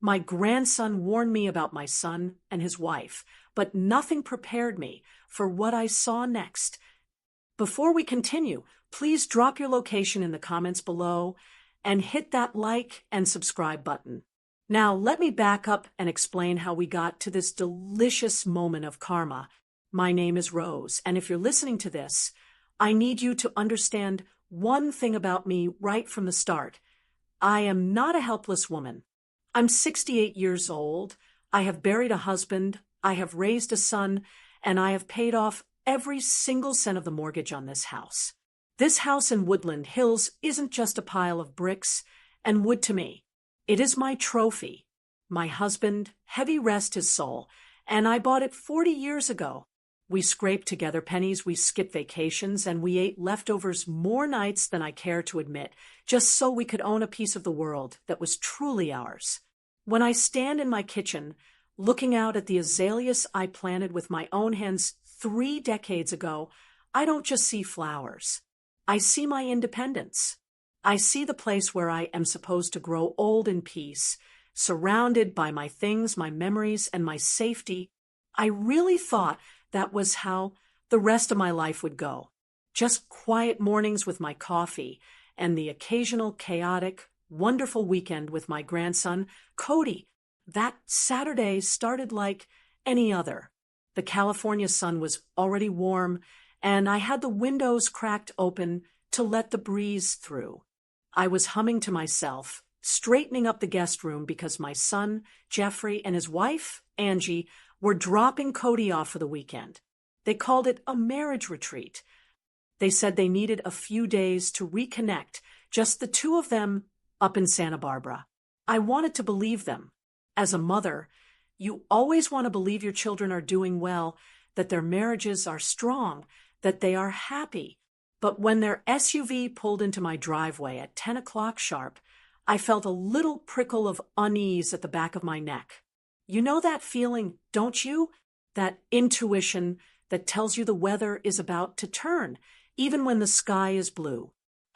My grandson warned me about my son and his wife, but nothing prepared me for what I saw next. Before we continue, please drop your location in the comments below and hit that like and subscribe button. Now, let me back up and explain how we got to this delicious moment of karma. My name is Rose, and if you're listening to this, I need you to understand one thing about me right from the start. I am not a helpless woman. I'm 68 years old. I have buried a husband. I have raised a son, and I have paid off every single cent of the mortgage on this house. This house in Woodland Hills isn't just a pile of bricks and wood to me. It is my trophy. My husband, heavy rest his soul, and I bought it 40 years ago. We scraped together pennies, we skipped vacations, and we ate leftovers more nights than I care to admit, just so we could own a piece of the world that was truly ours. When I stand in my kitchen, looking out at the azaleas I planted with my own hands 3 decades ago, I don't just see flowers. I see my independence. I see the place where I am supposed to grow old in peace, surrounded by my things, my memories, and my safety. I really thought that was how the rest of my life would go. Just quiet mornings with my coffee and the occasional chaotic, wonderful weekend with my grandson, Cody. That Saturday started like any other. The California sun was already warm, and I had the windows cracked open to let the breeze through. I was humming to myself, straightening up the guest room because my son, Jeffrey, and his wife, Angie, were dropping Cody off for the weekend. They called it a marriage retreat. They said they needed a few days to reconnect, just the two of them up in Santa Barbara. I wanted to believe them. As a mother, you always want to believe your children are doing well, that their marriages are strong, that they are happy. But when their SUV pulled into my driveway at 10 o'clock sharp, I felt a little prickle of unease at the back of my neck. You know that feeling, don't you? That intuition that tells you the weather is about to turn, even when the sky is blue.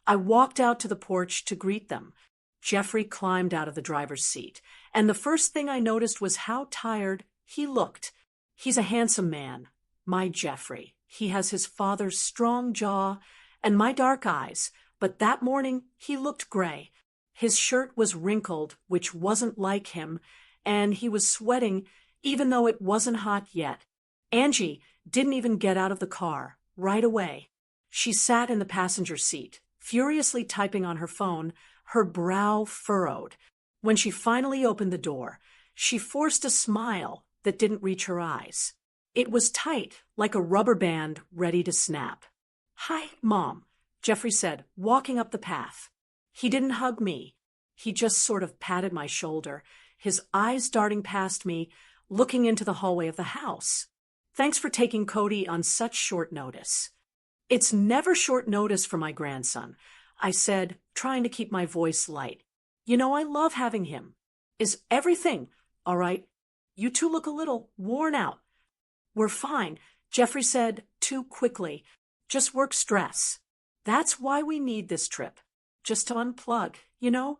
I walked out to the porch to greet them. Jeffrey climbed out of the driver's seat, and the first thing I noticed was how tired he looked. He's a handsome man, my Jeffrey. He has his father's strong jaw and my dark eyes, but that morning he looked gray. His shirt was wrinkled, which wasn't like him, and he was sweating even though it wasn't hot yet. Angie didn't even get out of the car right away. She sat in the passenger seat, furiously typing on her phone, her brow furrowed. When she finally opened the door, she forced a smile that didn't reach her eyes. It was tight, like a rubber band ready to snap. "Hi, Mom," Jeffrey said, walking up the path. He didn't hug me. He just sort of patted my shoulder, his eyes darting past me, looking into the hallway of the house. "Thanks for taking Cody on such short notice." "It's never short notice for my grandson," I said, trying to keep my voice light. "You know, I love having him." "Is everything all right? You two look a little worn out." "We're fine," Jeffrey said too quickly. "Just work stress. That's why we need this trip. Just to unplug, you know?"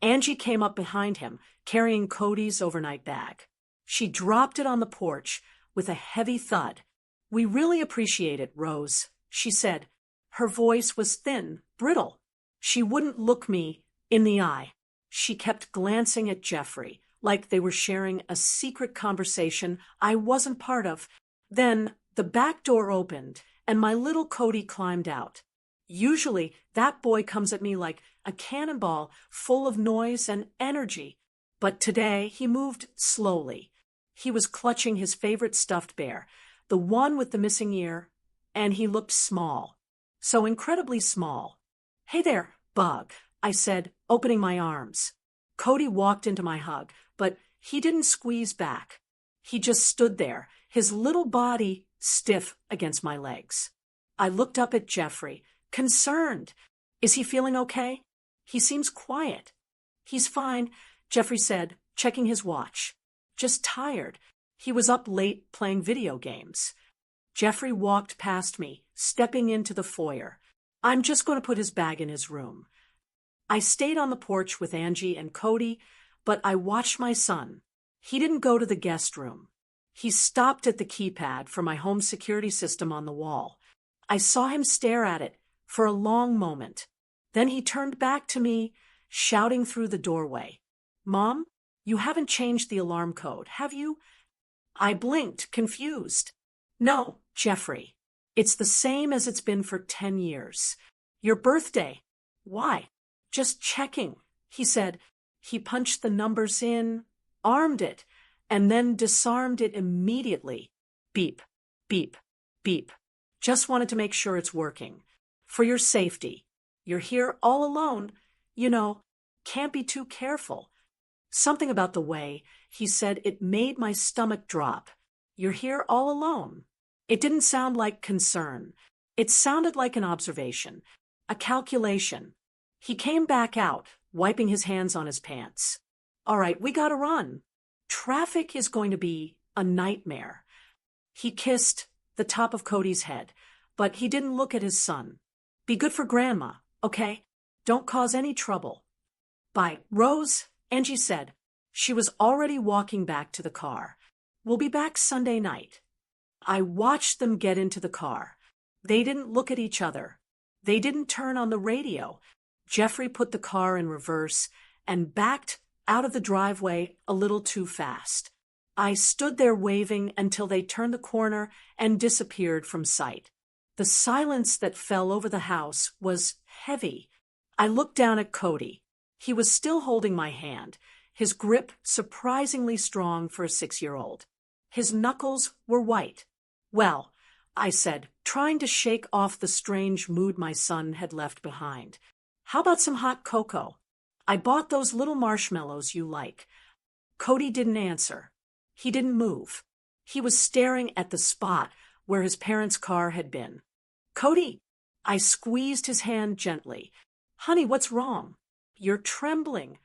Angie came up behind him, carrying Cody's overnight bag. She dropped it on the porch with a heavy thud. "We really appreciate it, Rose," she said. Her voice was thin, brittle. She wouldn't look me in the eye. She kept glancing at Jeffrey, like they were sharing a secret conversation I wasn't part of. Then the back door opened, and my little Cody climbed out. Usually, that boy comes at me like a cannonball full of noise and energy. But today, he moved slowly. He was clutching his favorite stuffed bear, the one with the missing ear, and he looked small. So incredibly small. "Hey there, Bug," I said, opening my arms. Cody walked into my hug, but he didn't squeeze back. He just stood there, his little body stiff against my legs. I looked up at Jeffrey, concerned. "Is he feeling okay?" "He seems quiet." "He's fine," Jeffrey said, checking his watch. "Just tired. He was up late playing video games." Jeffrey walked past me, stepping into the foyer. "I'm just going to put his bag in his room." I stayed on the porch with Angie and Cody, but I watched my son. He didn't go to the guest room. He stopped at the keypad for my home security system on the wall. I saw him stare at it for a long moment. Then he turned back to me, shouting through the doorway. "Mom, you haven't changed the alarm code, have you?" I blinked, confused. "No, Jeffrey. It's the same as it's been for 10 years. Your birthday." "Why?" "Just checking," he said. He punched the numbers in, armed it, and then disarmed it immediately. Beep, beep, beep. "Just wanted to make sure it's working. For your safety. You're here all alone. You know, can't be too careful." Something about the way he said it made my stomach drop. "You're here all alone." It didn't sound like concern. It sounded like an observation, a calculation. He came back out, wiping his hands on his pants. "All right, we gotta run. Traffic is going to be a nightmare." He kissed the top of Cody's head, but he didn't look at his son. "Be good for Grandma, okay? Don't cause any trouble." "Bye, Rose," Angie said. She was already walking back to the car. "We'll be back Sunday night." I watched them get into the car. They didn't look at each other. They didn't turn on the radio. Jeffrey put the car in reverse and backed out of the driveway a little too fast. I stood there waving until they turned the corner and disappeared from sight. The silence that fell over the house was heavy. I looked down at Cody. He was still holding my hand, his grip surprisingly strong for a 6-year-old. His knuckles were white. "Well," I said, trying to shake off the strange mood my son had left behind. "How about some hot cocoa? I bought those little marshmallows you like." Cody didn't answer. He didn't move. He was staring at the spot where his parents' car had been. "Cody!" I squeezed his hand gently. "Honey, what's wrong? You're trembling."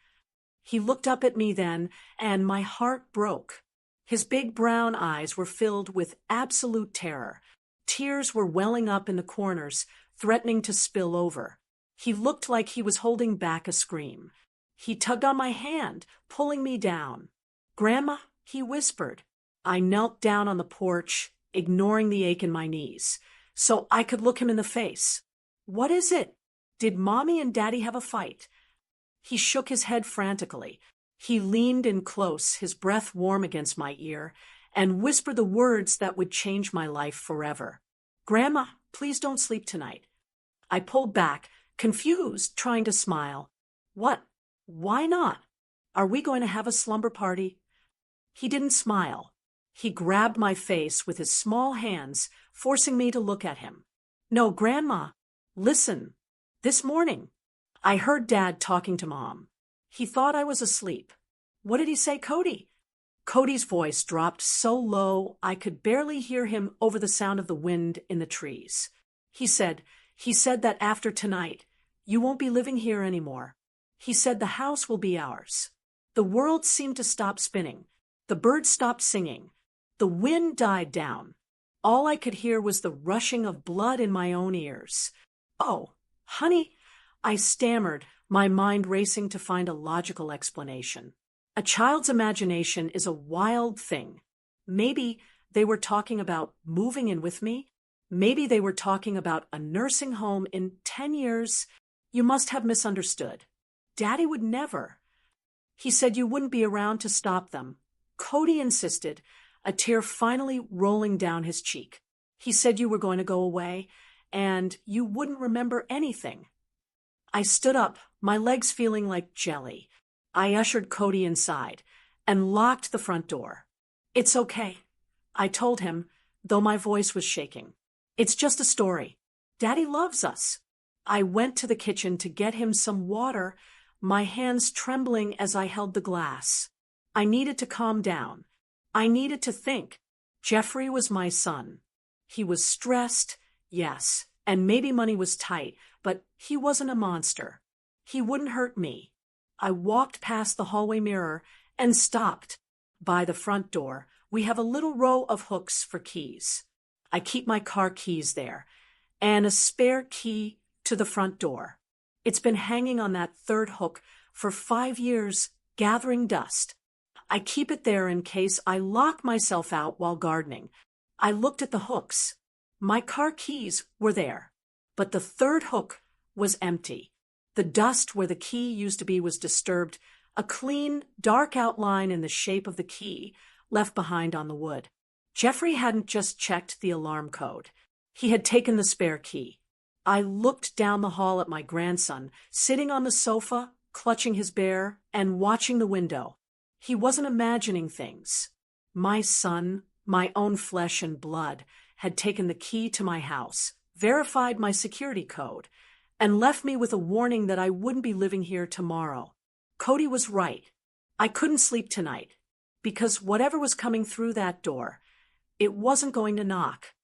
He looked up at me then, and my heart broke. His big brown eyes were filled with absolute terror. Tears were welling up in the corners, threatening to spill over. He looked like he was holding back a scream. He tugged on my hand, pulling me down. "Grandma," he whispered. I knelt down on the porch, ignoring the ache in my knees, so I could look him in the face. "What is it? Did Mommy and Daddy have a fight?" He shook his head frantically. He leaned in close, his breath warm against my ear, and whispered the words that would change my life forever. "Grandma, please don't sleep tonight." I pulled back, confused, trying to smile. "What? Why not? Are we going to have a slumber party?" He didn't smile. He grabbed my face with his small hands, forcing me to look at him. "No, Grandma, listen. This morning, I heard Dad talking to Mom. He thought I was asleep." "What did he say, Cody?" Cody's voice dropped so low I could barely hear him over the sound of the wind in the trees. He said that after tonight, you won't be living here anymore. He said the house will be ours." The world seemed to stop spinning. The birds stopped singing. The wind died down. All I could hear was the rushing of blood in my own ears. "Oh, honey," I stammered, my mind racing to find a logical explanation. A child's imagination is a wild thing. Maybe they were talking about moving in with me. Maybe they were talking about a nursing home in 10 years. "You must have misunderstood. Daddy would never." He said you wouldn't be around to stop them. Cody insisted, a tear finally rolling down his cheek. "He said you were going to go away, and you wouldn't remember anything." I stood up, my legs feeling like jelly. I ushered Cody inside and locked the front door. "It's okay," I told him, though my voice was shaking. "It's just a story. Daddy loves us." I went to the kitchen to get him some water, my hands trembling as I held the glass. I needed to calm down. I needed to think. Jeffrey was my son. He was stressed, yes, and maybe money was tight, but he wasn't a monster. He wouldn't hurt me. I walked past the hallway mirror and stopped. By the front door, we have a little row of hooks for keys. I keep my car keys there, and a spare key to the front door. It's been hanging on that third hook for 5 years, gathering dust. I keep it there in case I lock myself out while gardening. I looked at the hooks. My car keys were there, but the third hook was empty. The dust where the key used to be was disturbed, a clean, dark outline in the shape of the key left behind on the wood. Jeffrey hadn't just checked the alarm code. He had taken the spare key. I looked down the hall at my grandson, sitting on the sofa, clutching his bear, and watching the window. He wasn't imagining things. My son, my own flesh and blood, had taken the key to my house, verified my security code, and left me with a warning that I wouldn't be living here tomorrow. Cody was right. I couldn't sleep tonight, because whatever was coming through that door, it wasn't going to knock.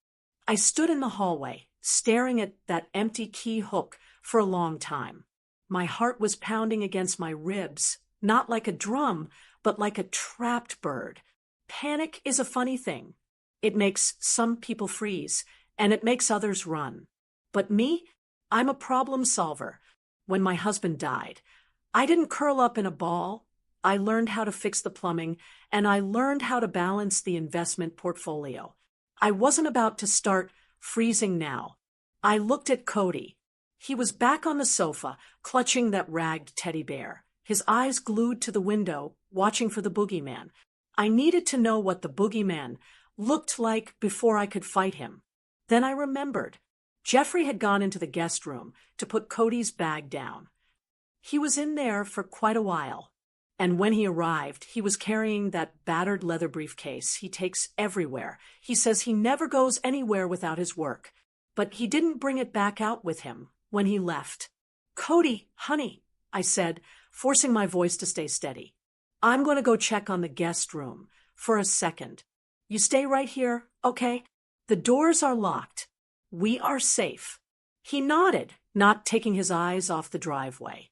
I stood in the hallway, staring at that empty key hook for a long time. My heart was pounding against my ribs, not like a drum, but like a trapped bird. Panic is a funny thing. It makes some people freeze, and it makes others run. But me, I'm a problem solver. When my husband died, I didn't curl up in a ball. I learned how to fix the plumbing, and I learned how to balance the investment portfolio. I wasn't about to start freezing now. I looked at Cody. He was back on the sofa, clutching that ragged teddy bear, his eyes glued to the window, watching for the boogeyman. I needed to know what the boogeyman looked like before I could fight him. Then I remembered. Jeffrey had gone into the guest room to put Cody's bag down. He was in there for quite a while, and when he arrived, he was carrying that battered leather briefcase he takes everywhere. He says he never goes anywhere without his work, but he didn't bring it back out with him when he left. "Cody, honey," I said, forcing my voice to stay steady. "I'm going to go check on the guest room for a second. You stay right here, okay? The doors are locked. We are safe." He nodded, not taking his eyes off the driveway.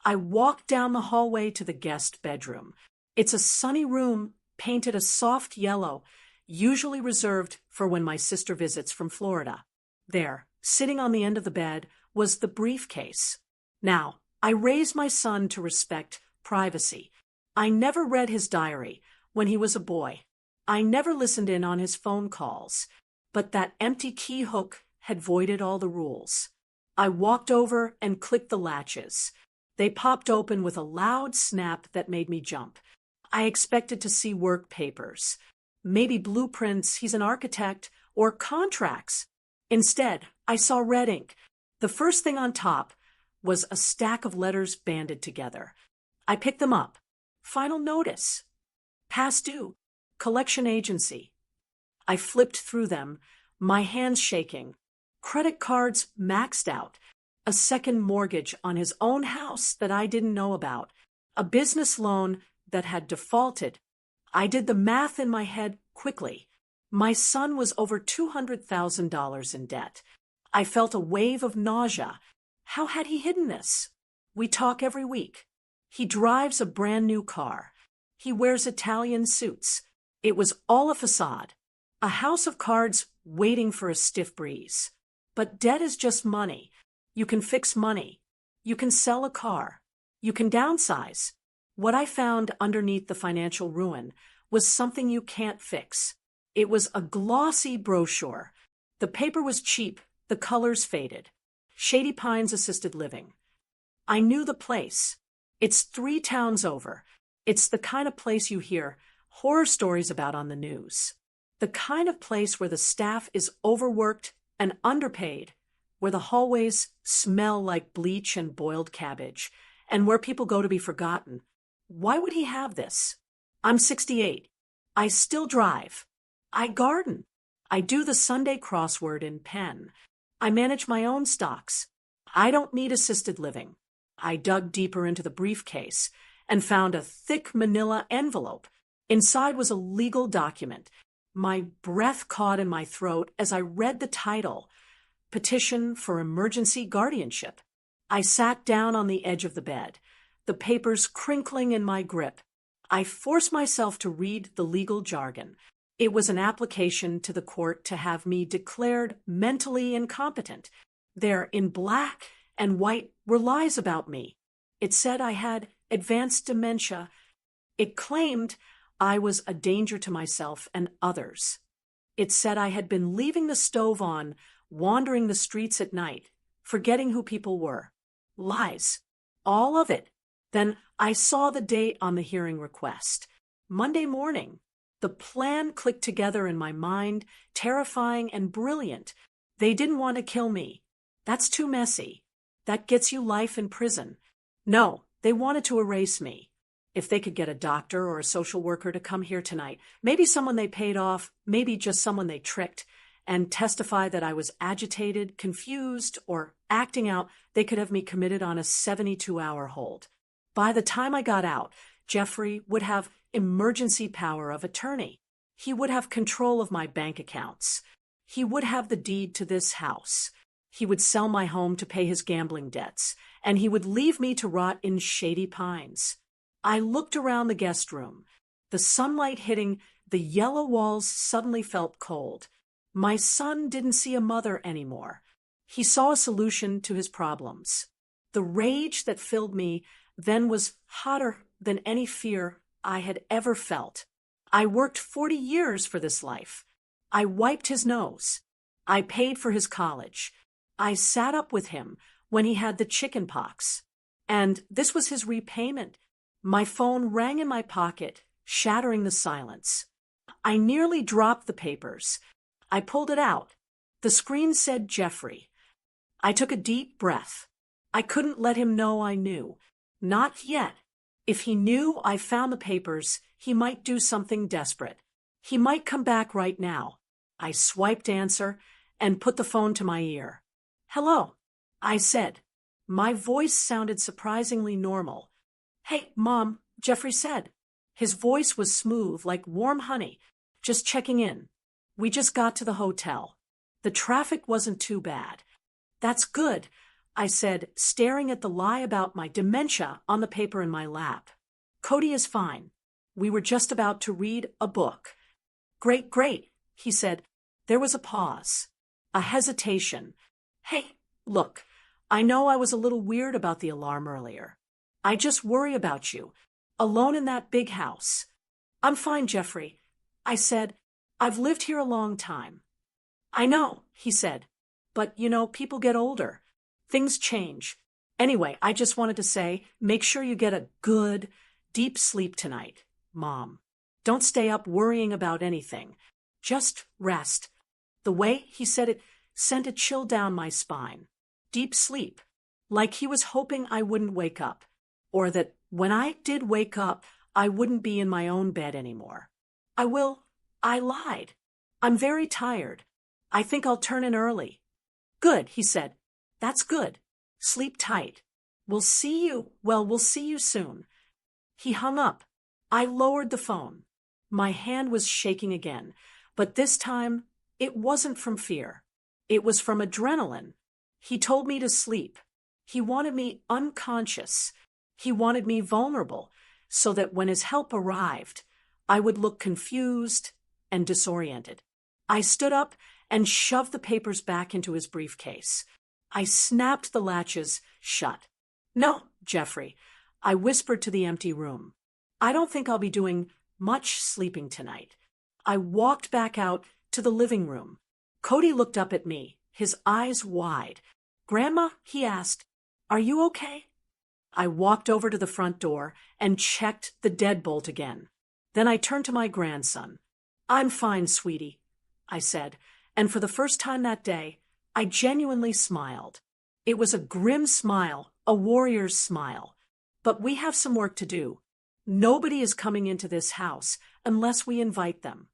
I walked down the hallway to the guest bedroom. It's a sunny room, painted a soft yellow, usually reserved for when my sister visits from Florida. There, sitting on the end of the bed, was the briefcase. Now, I raised my son to respect privacy. I never read his diary when he was a boy. I never listened in on his phone calls. But that empty key hook had voided all the rules. I walked over and clicked the latches. They popped open with a loud snap that made me jump. I expected to see work papers, maybe blueprints, he's an architect, or contracts. Instead, I saw red ink. The first thing on top was a stack of letters banded together. I picked them up. Final notice. Past due. Collection agency. I flipped through them, my hands shaking. Credit cards maxed out. A second mortgage on his own house that I didn't know about. A business loan that had defaulted. I did the math in my head quickly. My son was over $200,000 in debt. I felt a wave of nausea. How had he hidden this? We talk every week. He drives a brand new car. He wears Italian suits. It was all a facade. A house of cards waiting for a stiff breeze. But debt is just money. You can fix money. You can sell a car. You can downsize. What I found underneath the financial ruin was something you can't fix. It was a glossy brochure. The paper was cheap. The colors faded. Shady Pines Assisted Living. I knew the place. It's 3 towns over. It's the kind of place you hear horror stories about on the news. The kind of place where the staff is overworked and underpaid, where the hallways smell like bleach and boiled cabbage, and where people go to be forgotten. Why would he have this? I'm 68. I still drive. I garden. I do the Sunday crossword in pen. I manage my own stocks. I don't need assisted living. I dug deeper into the briefcase and found a thick manila envelope. Inside was a legal document. My breath caught in my throat as I read the title, Petition for Emergency Guardianship. I sat down on the edge of the bed, the papers crinkling in my grip. I forced myself to read the legal jargon. It was an application to the court to have me declared mentally incompetent. There, in black and white, were lies about me. It said I had advanced dementia It claimed I was a danger to myself and others. It said I had been leaving the stove on, wandering the streets at night, forgetting who people were. Lies. All of it. Then I saw the date on the hearing request. Monday morning. The plan clicked together in my mind, terrifying and brilliant. They didn't want to kill me. That's too messy. That gets you life in prison. No, they wanted to erase me. If they could get a doctor or a social worker to come here tonight, maybe someone they paid off, maybe just someone they tricked, and testify that I was agitated, confused, or acting out, they could have me committed on a 72-hour hold. By the time I got out, Jeffrey would have emergency power of attorney. He would have control of my bank accounts. He would have the deed to this house. He would sell my home to pay his gambling debts, and he would leave me to rot in Shady Pines. I looked around the guest room. The sunlight hitting the yellow walls suddenly felt cold. My son didn't see a mother anymore. He saw a solution to his problems. The rage that filled me then was hotter than any fear I had ever felt. I worked 40 years for this life. I wiped his nose. I paid for his college. I sat up with him when he had the chicken pox. And this was his repayment. My phone rang in my pocket, shattering the silence. I nearly dropped the papers. I pulled it out. The screen said Jeffrey. I took a deep breath. I couldn't let him know I knew. Not yet. If he knew I found the papers, he might do something desperate. He might come back right now. I swiped answer and put the phone to my ear. Hello, I said. My voice sounded surprisingly normal. Hey, Mom, Jeffrey said. His voice was smooth like warm honey. Just checking in. We just got to the hotel. The traffic wasn't too bad. That's good, I said, staring at the lie about my dementia on the paper in my lap. Cody is fine. We were just about to read a book. Great, great, he said. There was a pause, a hesitation. Hey, look, I know I was a little weird about the alarm earlier. I just worry about you, alone in that big house. I'm fine, Jeffrey, I said. I've lived here a long time. I know, he said. But, people get older. Things change. Anyway, I just wanted to say, make sure you get a good, deep sleep tonight, Mom. Don't stay up worrying about anything. Just rest. The way he said it sent a chill down my spine. Deep sleep. Like he was hoping I wouldn't wake up. Or that when I did wake up, I wouldn't be in my own bed anymore. I lied. I'm very tired. I think I'll turn in early. Good, he said. That's good. Sleep tight. We'll see you soon. He hung up. I lowered the phone. My hand was shaking again, but this time it wasn't from fear. It was from adrenaline. He told me to sleep. He wanted me unconscious. He wanted me vulnerable, so that when his help arrived, I would look confused and disoriented. I stood up and shoved the papers back into his briefcase. I snapped the latches shut. No, Jeffrey, I whispered to the empty room. I don't think I'll be doing much sleeping tonight. I walked back out to the living room. Cody looked up at me, his eyes wide. Grandma, he asked, are you okay? I walked over to the front door and checked the deadbolt again. Then I turned to my grandson. I'm fine, sweetie, I said, and for the first time that day, I genuinely smiled. It was a grim smile, a warrior's smile. But we have some work to do. Nobody is coming into this house unless we invite them.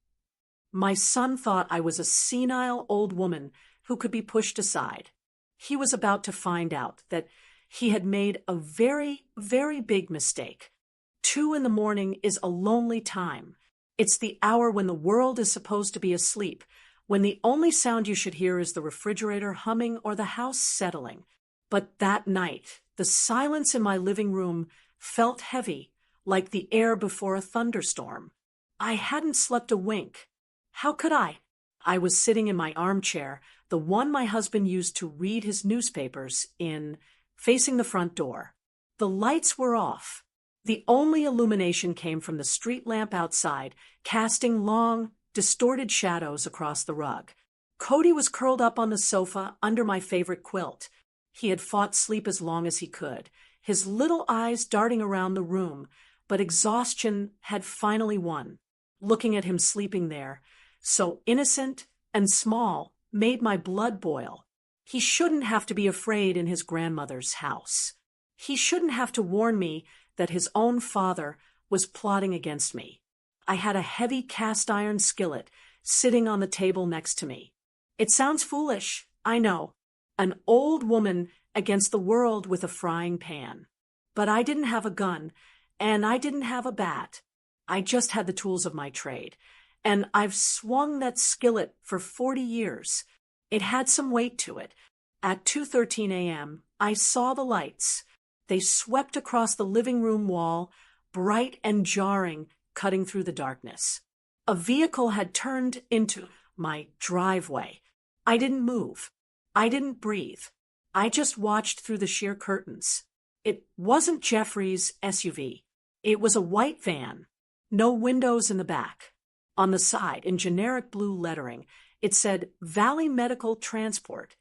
My son thought I was a senile old woman who could be pushed aside. He was about to find out that he had made a very, very big mistake. 2 a.m. is a lonely time. It's the hour when the world is supposed to be asleep, when the only sound you should hear is the refrigerator humming or the house settling. But that night, the silence in my living room felt heavy, like the air before a thunderstorm. I hadn't slept a wink. How could I? I was sitting in my armchair, the one my husband used to read his newspapers in, facing the front door. The lights were off. The only illumination came from the street lamp outside, casting long, distorted shadows across the rug. Cody was curled up on the sofa under my favorite quilt. He had fought sleep as long as he could, his little eyes darting around the room, but exhaustion had finally won. Looking at him sleeping there, so innocent and small, made my blood boil. He shouldn't have to be afraid in his grandmother's house. He shouldn't have to warn me that his own father was plotting against me. I had a heavy cast-iron skillet sitting on the table next to me. It sounds foolish, I know. An old woman against the world with a frying pan. But I didn't have a gun, and I didn't have a bat. I just had the tools of my trade. And I've swung that skillet for 40 years. It had some weight to it. At 2:13 a.m., I saw the lights. They swept across the living room wall, bright and jarring, cutting through the darkness. A vehicle had turned into my driveway. I didn't move. I didn't breathe. I just watched through the sheer curtains. It wasn't Jeffrey's SUV. It was a white van. No windows in the back. On the side, in generic blue lettering, it said Valley Medical Transport.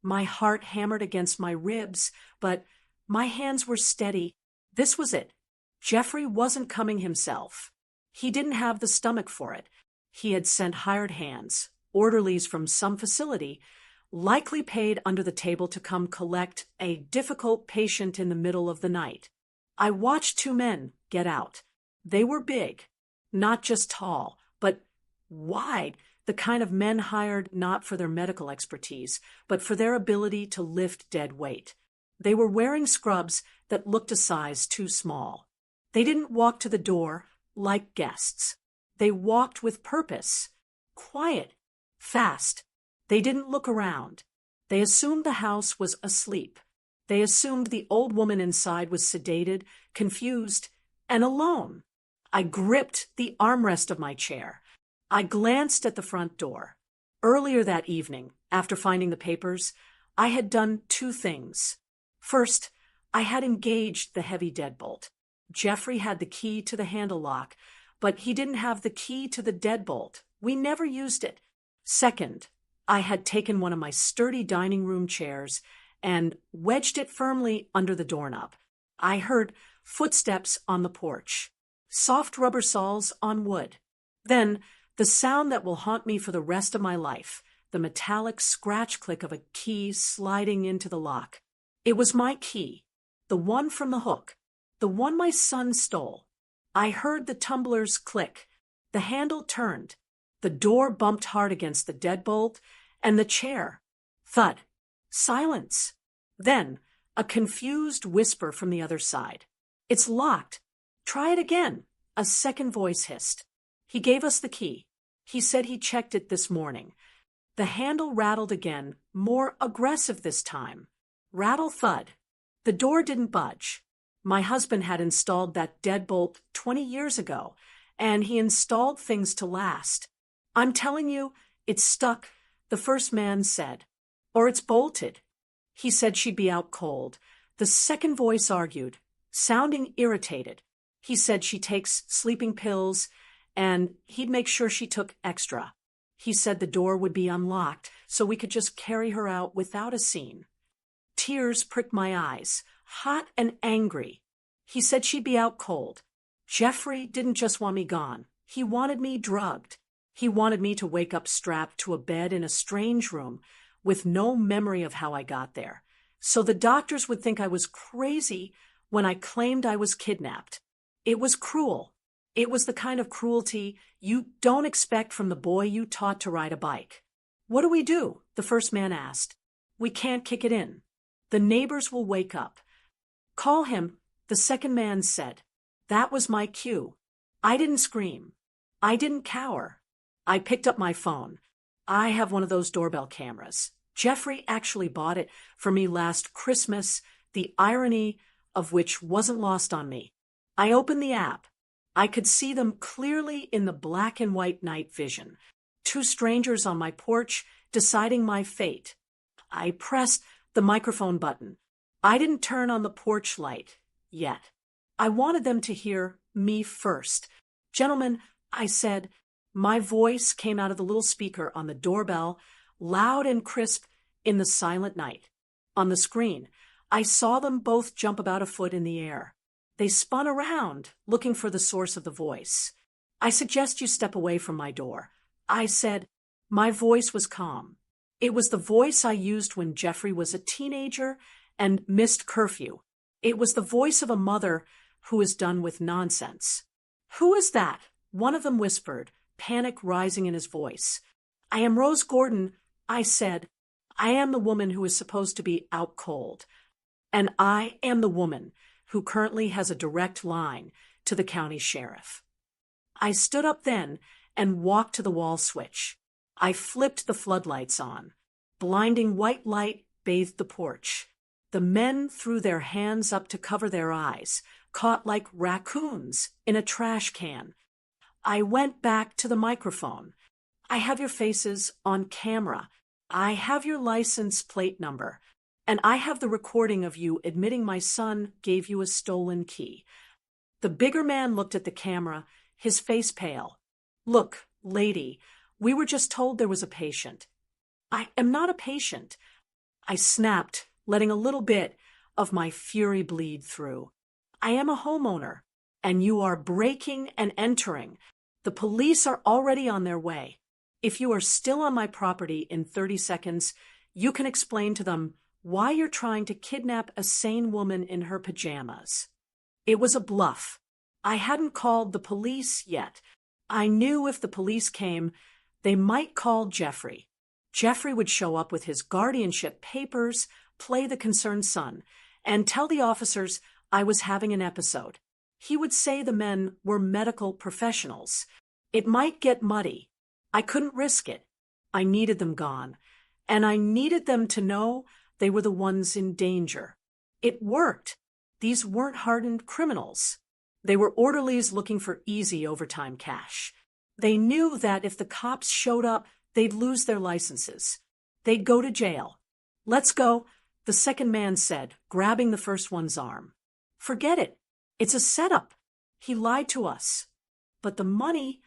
My heart hammered against my ribs, but my hands were steady. This was it. Jeffrey wasn't coming himself. He didn't have the stomach for it. He had sent hired hands, orderlies from some facility, likely paid under the table to come collect a difficult patient in the middle of the night. I watched two men get out. They were big, not just tall, but wide, the kind of men hired not for their medical expertise, but for their ability to lift dead weight. They were wearing scrubs that looked a size too small. They didn't walk to the door like guests. They walked with purpose, quiet, fast. They didn't look around. They assumed the house was asleep. They assumed the old woman inside was sedated, confused, and alone. I gripped the armrest of my chair. I glanced at the front door. Earlier that evening, after finding the papers, I had done two things. First, I had engaged the heavy deadbolt. Jeffrey had the key to the handle lock, but he didn't have the key to the deadbolt. We never used it. Second, I had taken one of my sturdy dining room chairs and wedged it firmly under the doorknob. I heard footsteps on the porch, soft rubber soles on wood. Then, the sound that will haunt me for the rest of my life, the metallic scratch click of a key sliding into the lock. It was my key, the one from the hook, the one my son stole. I heard the tumblers click. The handle turned. The door bumped hard against the deadbolt, and the chair. Thud. Silence. Then, a confused whisper from the other side. It's locked. Try it again. A second voice hissed. He gave us the key. He said he checked it this morning. The handle rattled again, more aggressive this time. Rattle thud. The door didn't budge. My husband had installed that deadbolt 20 years ago, and he installed things to last. I'm telling you, it's stuck, the first man said. Or it's bolted. He said she'd be out cold. The second voice argued, sounding irritated. He said she takes sleeping pills, and he'd make sure she took extra. He said the door would be unlocked, so we could just carry her out without a scene. Tears pricked my eyes, hot and angry. He said she'd be out cold. Jeffrey didn't just want me gone. He wanted me drugged. He wanted me to wake up strapped to a bed in a strange room with no memory of how I got there, so the doctors would think I was crazy when I claimed I was kidnapped. It was cruel. It was the kind of cruelty you don't expect from the boy you taught to ride a bike. What do we do? The first man asked. We can't kick it in. The neighbors will wake up. Call him, the second man said. That was my cue. I didn't scream. I didn't cower. I picked up my phone. I have one of those doorbell cameras. Jeffrey actually bought it for me last Christmas, the irony of which wasn't lost on me. I opened the app. I could see them clearly in the black and white night vision. Two strangers on my porch deciding my fate. I pressed the microphone button. I didn't turn on the porch light yet. I wanted them to hear me first. Gentlemen, I said, my voice came out of the little speaker on the doorbell, loud and crisp in the silent night. On the screen, I saw them both jump about a foot in the air. They spun around, looking for the source of the voice. I suggest you step away from my door. I said. My voice was calm. It was the voice I used when Jeffrey was a teenager and missed curfew. It was the voice of a mother who is done with nonsense. Who is that? One of them whispered, panic rising in his voice. I am Rose Gordon, I said. I am the woman who is supposed to be out cold. And I am the woman who currently has a direct line to the county sheriff. I stood up then and walked to the wall switch. I flipped the floodlights on. Blinding white light bathed the porch. The men threw their hands up to cover their eyes, caught like raccoons in a trash can. I went back to the microphone. I have your faces on camera. I have your license plate number. And I have the recording of you admitting my son gave you a stolen key. The bigger man looked at the camera, his face pale. Look, lady, we were just told there was a patient. I am not a patient. I snapped, letting a little bit of my fury bleed through. I am a homeowner, and you are breaking and entering. The police are already on their way. If you are still on my property in 30 seconds, you can explain to them why you're trying to kidnap a sane woman in her pajamas. It was a bluff. I hadn't called the police yet. I knew if the police came, they might call Jeffrey. Jeffrey would show up with his guardianship papers, play the concerned son, and tell the officers I was having an episode. He would say the men were medical professionals. It might get muddy. I couldn't risk it. I needed them gone, and I needed them to know they were the ones in danger. It worked. These weren't hardened criminals. They were orderlies looking for easy overtime cash. They knew that if the cops showed up, they'd lose their licenses. They'd go to jail. Let's go, the second man said, grabbing the first one's arm. Forget it. It's a setup. He lied to us. But the money,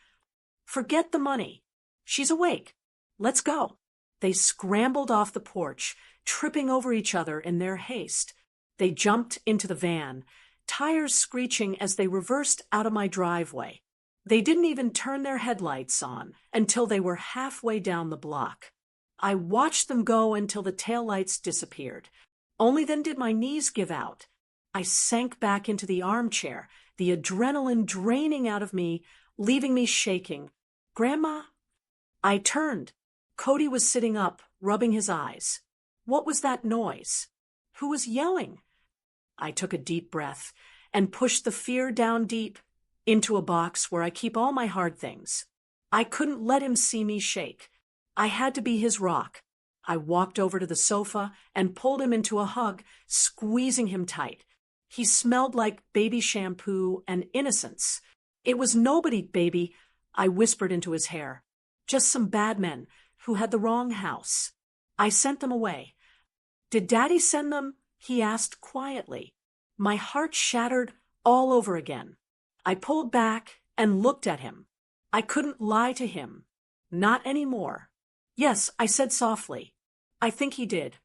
forget the money. She's awake. Let's go. They scrambled off the porch, tripping over each other in their haste. They jumped into the van, tires screeching as they reversed out of my driveway. They didn't even turn their headlights on until they were halfway down the block. I watched them go until the taillights disappeared. Only then did my knees give out. I sank back into the armchair, the adrenaline draining out of me, leaving me shaking. Grandma? I turned. Cody was sitting up, rubbing his eyes. What was that noise? Who was yelling? I took a deep breath and pushed the fear down deep into a box where I keep all my hard things. I couldn't let him see me shake. I had to be his rock. I walked over to the sofa and pulled him into a hug, squeezing him tight. He smelled like baby shampoo and innocence. It was nobody, baby, I whispered into his hair. Just some bad men who had the wrong house. I sent them away. Did Daddy send them? He asked quietly. My heart shattered all over again. I pulled back and looked at him. I couldn't lie to him. Not anymore. Yes, I said softly. I think he did.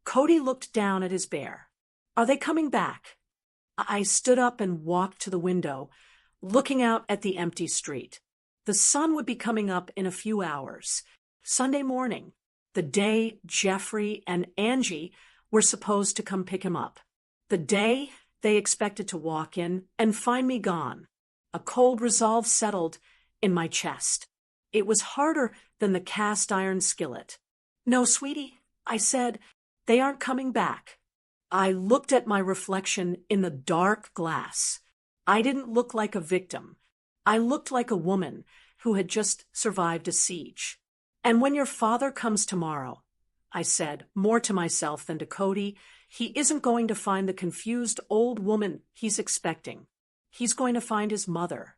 Cody looked down at his bear. Are they coming back? I stood up and walked to the window, looking out at the empty street. The sun would be coming up in a few hours. Sunday morning, the day Jeffrey and Angie were supposed to come pick him up. The day they expected to walk in and find me gone. A cold resolve settled in my chest. It was harder than the cast iron skillet. No, sweetie, I said, they aren't coming back. I looked at my reflection in the dark glass. I didn't look like a victim. I looked like a woman who had just survived a siege. And when your father comes tomorrow, I said, more to myself than to Cody, he isn't going to find the confused old woman he's expecting. He's going to find his mother.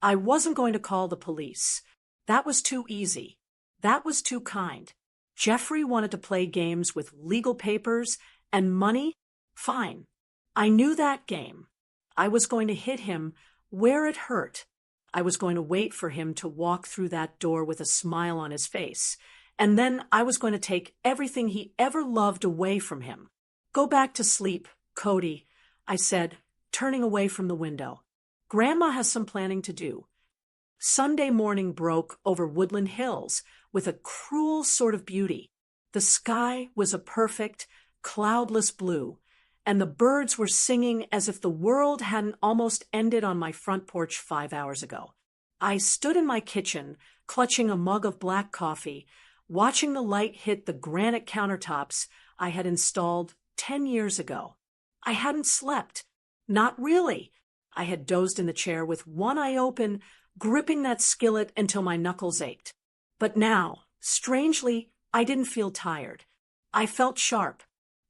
I wasn't going to call the police. That was too easy. That was too kind. Jeffrey wanted to play games with legal papers and money? Fine. I knew that game. I was going to hit him where it hurt. I was going to wait for him to walk through that door with a smile on his face, and then I was going to take everything he ever loved away from him. Go back to sleep, Cody, I said, turning away from the window. Grandma has some planning to do. Sunday morning broke over Woodland Hills with a cruel sort of beauty. The sky was a perfect, cloudless blue, and the birds were singing as if the world hadn't almost ended on my front porch 5 hours ago. I stood in my kitchen, clutching a mug of black coffee, watching the light hit the granite countertops I had installed 10 years ago. I hadn't slept. Not really. I had dozed in the chair with one eye open, gripping that skillet until my knuckles ached. But now, strangely, I didn't feel tired. I felt sharp.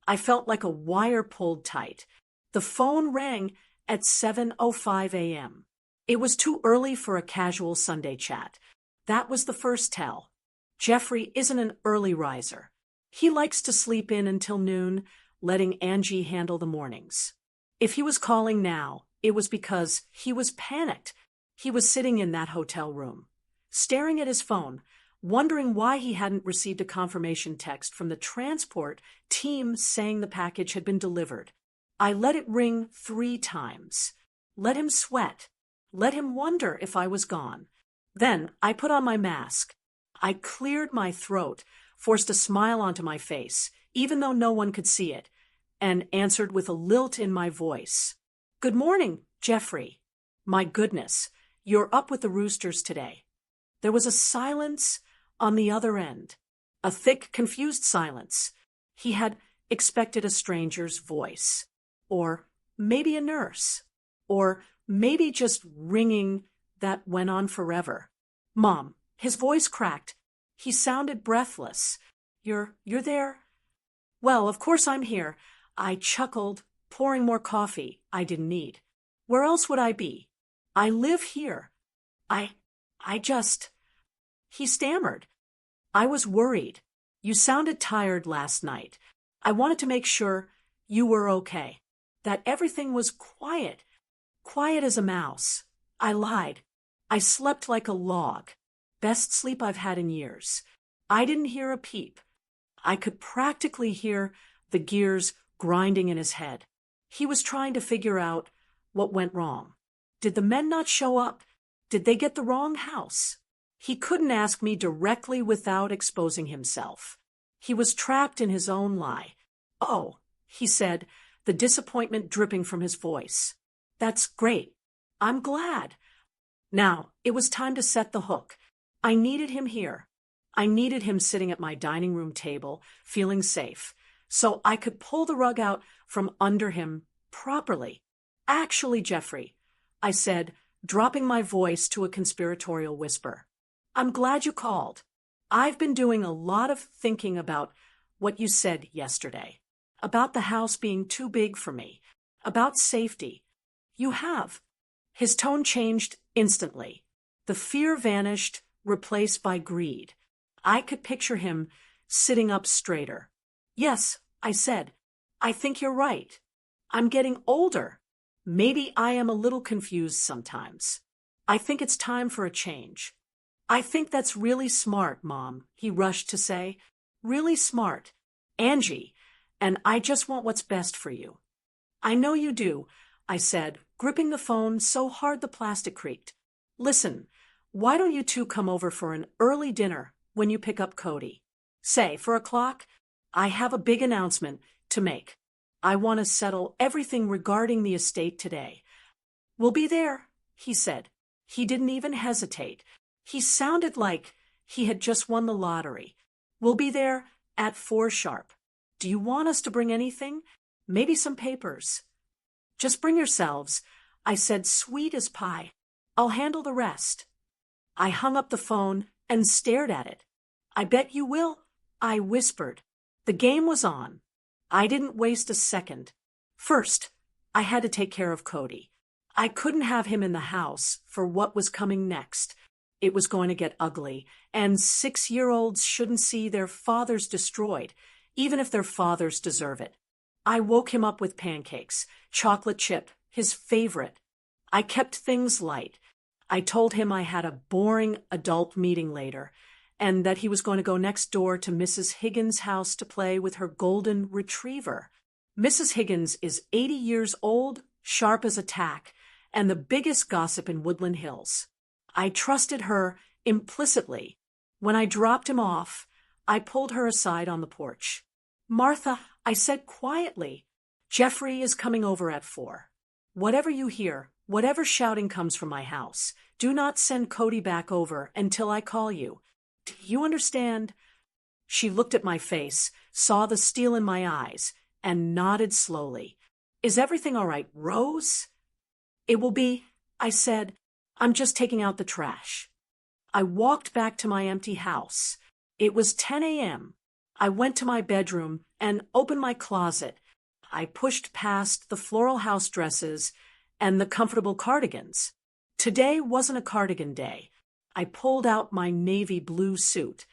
I felt like a wire pulled tight. The phone rang at 7:05 a.m. It was too early for a casual Sunday chat. That was the first tell. Jeffrey isn't an early riser. He likes to sleep in until noon, letting Angie handle the mornings. If he was calling now, it was because he was panicked. He was sitting in that hotel room, staring at his phone, wondering why he hadn't received a confirmation text from the transport team saying the package had been delivered. I let it ring 3 times. Let him sweat. Let him wonder if I was gone. Then I put on my mask. I cleared my throat, forced a smile onto my face, even though no one could see it, and answered with a lilt in my voice. Good morning, Jeffrey. My goodness, you're up with the roosters today. There was a silence on the other end, a thick, confused silence. He had expected a stranger's voice, or maybe a nurse, or maybe just ringing that went on forever. Mom, his voice cracked. He sounded breathless. You're there? Well, of course I'm here. I chuckled, pouring more coffee I didn't need. Where else would I be? I live here. I just... He stammered. I was worried. You sounded tired last night. I wanted to make sure you were okay, that everything was quiet as a mouse. I lied. I slept like a log. Best sleep I've had in years. I didn't hear a peep. I could practically hear the gears grinding in his head. He was trying to figure out what went wrong. Did the men not show up? Did they get the wrong house? He couldn't ask me directly without exposing himself. He was trapped in his own lie. Oh, he said, the disappointment dripping from his voice. That's great. I'm glad. Now, it was time to set the hook. I needed him here. I needed him sitting at my dining room table, feeling safe, so I could pull the rug out from under him properly. Actually, Jeffrey, I said, dropping my voice to a conspiratorial whisper, I'm glad you called. I've been doing a lot of thinking about what you said yesterday, about the house being too big for me, about safety. You have. His tone changed instantly. The fear vanished, replaced by greed. I could picture him sitting up straighter. Yes, I said, I think you're right. I'm getting older. Maybe I am a little confused sometimes. I think it's time for a change. I think that's really smart, Mom, he rushed to say. Really smart. Angie, and I just want what's best for you. I know you do, I said, gripping the phone so hard the plastic creaked. Listen, why don't you two come over for an early dinner when you pick up Cody? Say, for o'clock? I have a big announcement to make. I want to settle everything regarding the estate today. We'll be there, he said. He didn't even hesitate. He sounded like he had just won the lottery. We'll be there at 4 sharp. Do you want us to bring anything? Maybe some papers. Just bring yourselves, I said, sweet as pie. I'll handle the rest. I hung up the phone and stared at it. I bet you will, I whispered. The game was on. I didn't waste a second. First, I had to take care of Cody. I couldn't have him in the house for what was coming next. It was going to get ugly, and 6-year-olds shouldn't see their fathers destroyed, even if their fathers deserve it. I woke him up with pancakes, chocolate chip, his favorite. I kept things light. I told him I had a boring adult meeting later, and that he was going to go next door to Mrs. Higgins' house to play with her golden retriever. Mrs. Higgins is 80 years old, sharp as a tack, and the biggest gossip in Woodland Hills. I trusted her implicitly. When I dropped him off, I pulled her aside on the porch. "Martha," I said quietly, "Jeffrey is coming over at 4. Whatever you hear, whatever shouting comes from my house, do not send Cody back over until I call you. Do you understand?" She looked at my face, saw the steel in my eyes, and nodded slowly. "Is everything all right, Rose?" "It will be," I said. "I'm just taking out the trash." I walked back to my empty house. It was 10 a.m. I went to my bedroom and opened my closet. I pushed past the floral house dresses and the comfortable cardigans. Today wasn't a cardigan day. I pulled out my navy blue suit,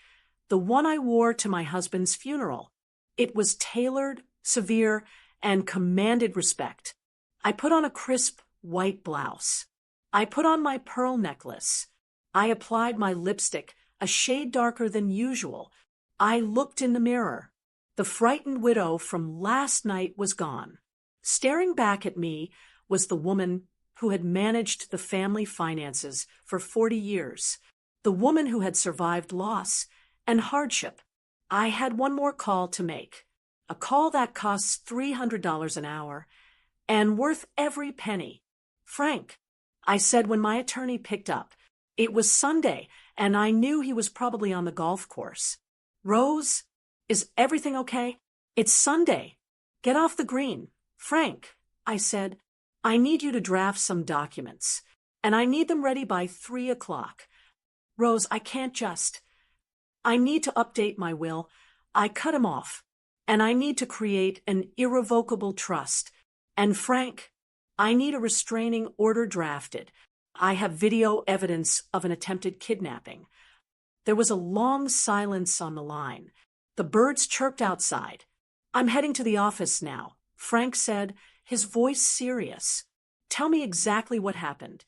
the one I wore to my husband's funeral. It was tailored, severe, and commanded respect. I put on a crisp white blouse. I put on my pearl necklace. I applied my lipstick, a shade darker than usual. I looked in the mirror. The frightened widow from last night was gone. Staring back at me was the woman who had managed the family finances for 40 years, the woman who had survived loss and hardship. I had one more call to make, a call that costs $300 an hour and worth every penny. "Frank," I said when my attorney picked up. It was Sunday, and I knew he was probably on the golf course. "Rose, is everything okay? It's Sunday. Get off the green." "Frank," I said, "I need you to draft some documents, and I need them ready by 3 o'clock. Rose, I can't just. I need to update my will. I cut him off, and I need to create an irrevocable trust. And Frank, I need a restraining order drafted. I have video evidence of an attempted kidnapping." There was a long silence on the line. The birds chirped outside. "I'm heading to the office now," Frank said, his voice serious. "Tell me exactly what happened."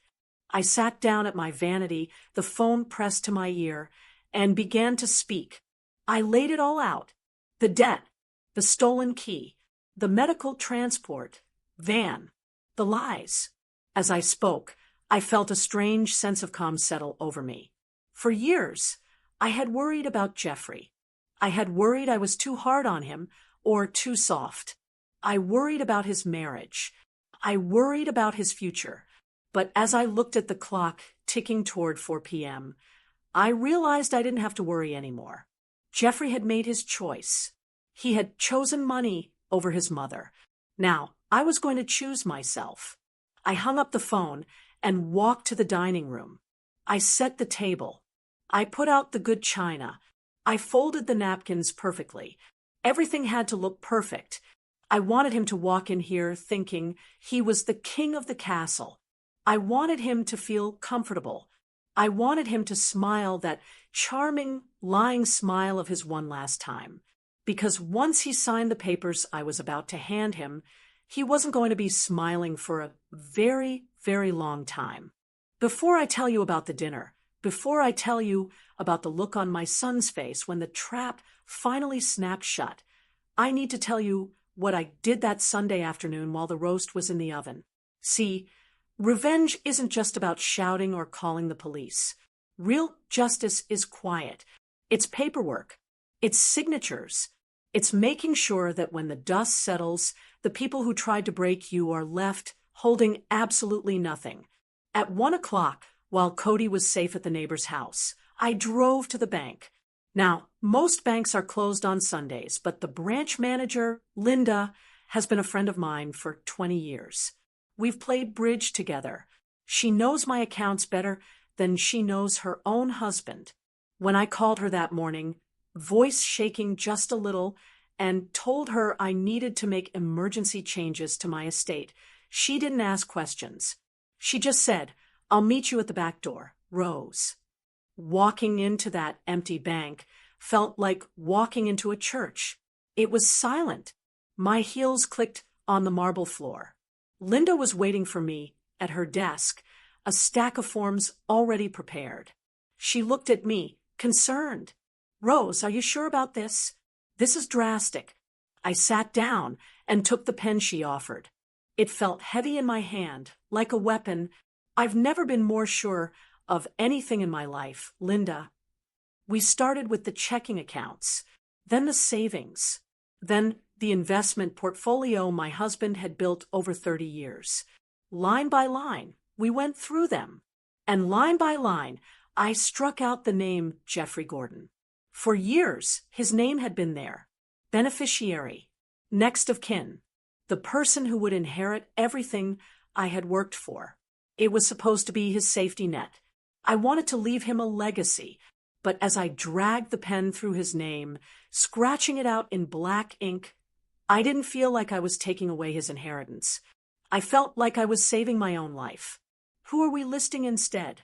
I sat down at my vanity, the phone pressed to my ear, and began to speak. I laid it all out. The debt, the stolen key, the medical transport, van, the lies. As I spoke, I felt a strange sense of calm settle over me. For years, I had worried about Jeffrey. I had worried I was too hard on him or too soft. I worried about his marriage. I worried about his future. But as I looked at the clock ticking toward 4 p.m., I realized I didn't have to worry anymore. Jeffrey had made his choice. He had chosen money over his mother. Now, I was going to choose myself. I hung up the phone and walked to the dining room. I set the table. I put out the good china. I folded the napkins perfectly. Everything had to look perfect. I wanted him to walk in here thinking he was the king of the castle. I wanted him to feel comfortable. I wanted him to smile that charming, lying smile of his one last time. Because once he signed the papers I was about to hand him, he wasn't going to be smiling for a very, very long time. Before I tell you about the dinner, before I tell you about the look on my son's face when the trap finally snapped shut, I need to tell you what I did that Sunday afternoon while the roast was in the oven. See, revenge isn't just about shouting or calling the police. Real justice is quiet. It's paperwork. It's signatures. It's making sure that when the dust settles, the people who tried to break you are left holding absolutely nothing. At 1 o'clock, while Cody was safe at the neighbor's house, I drove to the bank. Now, most banks are closed on Sundays, but the branch manager, Linda, has been a friend of mine for 20 years. We've played bridge together. She knows my accounts better than she knows her own husband. When I called her that morning, voice shaking just a little, and told her I needed to make emergency changes to my estate, she didn't ask questions. She just said, "I'll meet you at the back door, Rose." Walking into that empty bank felt like walking into a church. It was silent. My heels clicked on the marble floor. Linda was waiting for me at her desk, a stack of forms already prepared. She looked at me, concerned. "Rose, are you sure about this? This is drastic." I sat down and took the pen she offered. It felt heavy in my hand, like a weapon. "I've never been more sure of anything in my life, Linda." We started with the checking accounts, then the savings, then the investment portfolio my husband had built over 30 years. Line by line, we went through them. And line by line, I struck out the name Jeffrey Gordon. For years, his name had been there. Beneficiary, next of kin, the person who would inherit everything I had worked for. It was supposed to be his safety net. I wanted to leave him a legacy, but as I dragged the pen through his name, scratching it out in black ink, I didn't feel like I was taking away his inheritance. I felt like I was saving my own life. "Who are we listing instead?"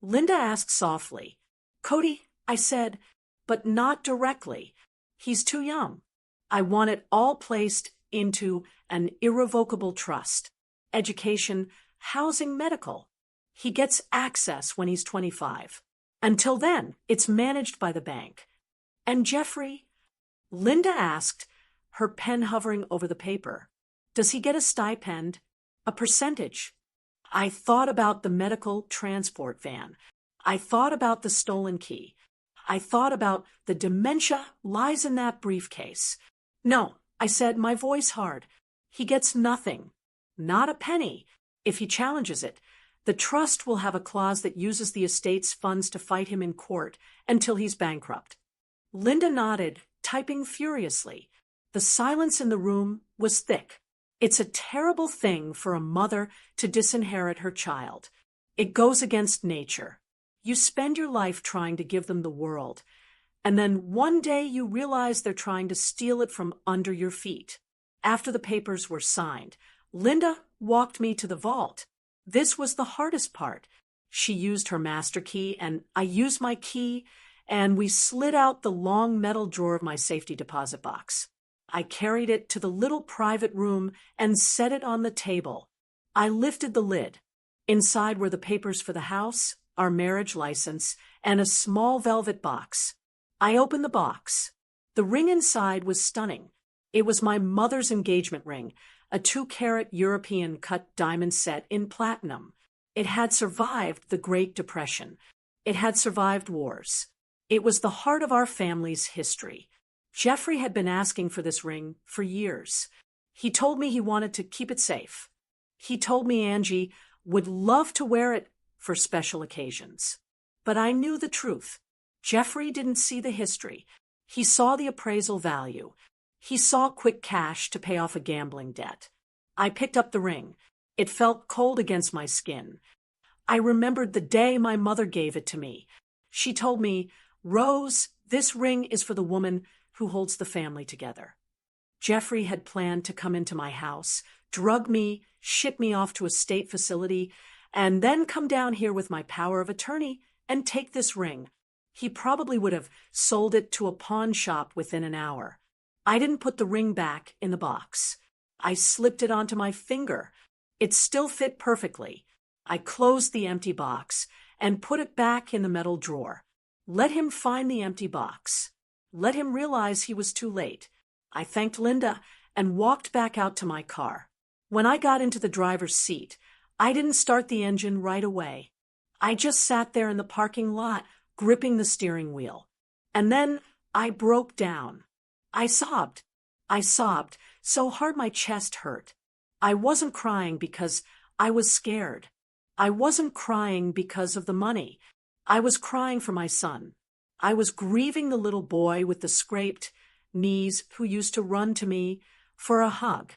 Linda asked softly. "Cody," I said, "but not directly. He's too young. I want it all placed into an irrevocable trust. Education, housing, medical. He gets access when he's 25. Until then, it's managed by the bank." "And Jeffrey?" Linda asked, her pen hovering over the paper. "Does he get a stipend? A percentage?" I thought about the medical transport van. I thought about the stolen key. I thought about the dementia lies in that briefcase. "No," I said, my voice hard. "He gets nothing. Not a penny. If he challenges it, the trust will have a clause that uses the estate's funds to fight him in court until he's bankrupt." Linda nodded, typing furiously. The silence in the room was thick. It's a terrible thing for a mother to disinherit her child. It goes against nature. You spend your life trying to give them the world, and then one day you realize they're trying to steal it from under your feet. After the papers were signed, Linda walked me to the vault. This was the hardest part. She used her master key, and I used my key, and we slid out the long metal drawer of my safety deposit box. I carried it to the little private room and set it on the table. I lifted the lid. Inside were the papers for the house, our marriage license, and a small velvet box. I opened the box. The ring inside was stunning. It was my mother's engagement ring, a 2-carat European cut diamond set in platinum. It had survived the Great Depression. It had survived wars. It was the heart of our family's history. Jeffrey had been asking for this ring for years. He told me he wanted to keep it safe. He told me Angie would love to wear it for special occasions. But I knew the truth. Jeffrey didn't see the history. He saw the appraisal value. He saw quick cash to pay off a gambling debt. I picked up the ring. It felt cold against my skin. I remembered the day my mother gave it to me. She told me, "Rose, this ring is for the woman who holds the family together." Jeffrey had planned to come into my house, drug me, ship me off to a state facility, and then come down here with my power of attorney and take this ring. He probably would have sold it to a pawn shop within an hour. I didn't put the ring back in the box. I slipped it onto my finger. It still fit perfectly. I closed the empty box and put it back in the metal drawer. Let him find the empty box. Let him realize he was too late. I thanked Linda and walked back out to my car. When I got into the driver's seat, I didn't start the engine right away. I just sat there in the parking lot, gripping the steering wheel. And then I broke down. I sobbed. I sobbed so hard my chest hurt. I wasn't crying because I was scared. I wasn't crying because of the money. I was crying for my son. I was grieving the little boy with the scraped knees who used to run to me for a hug.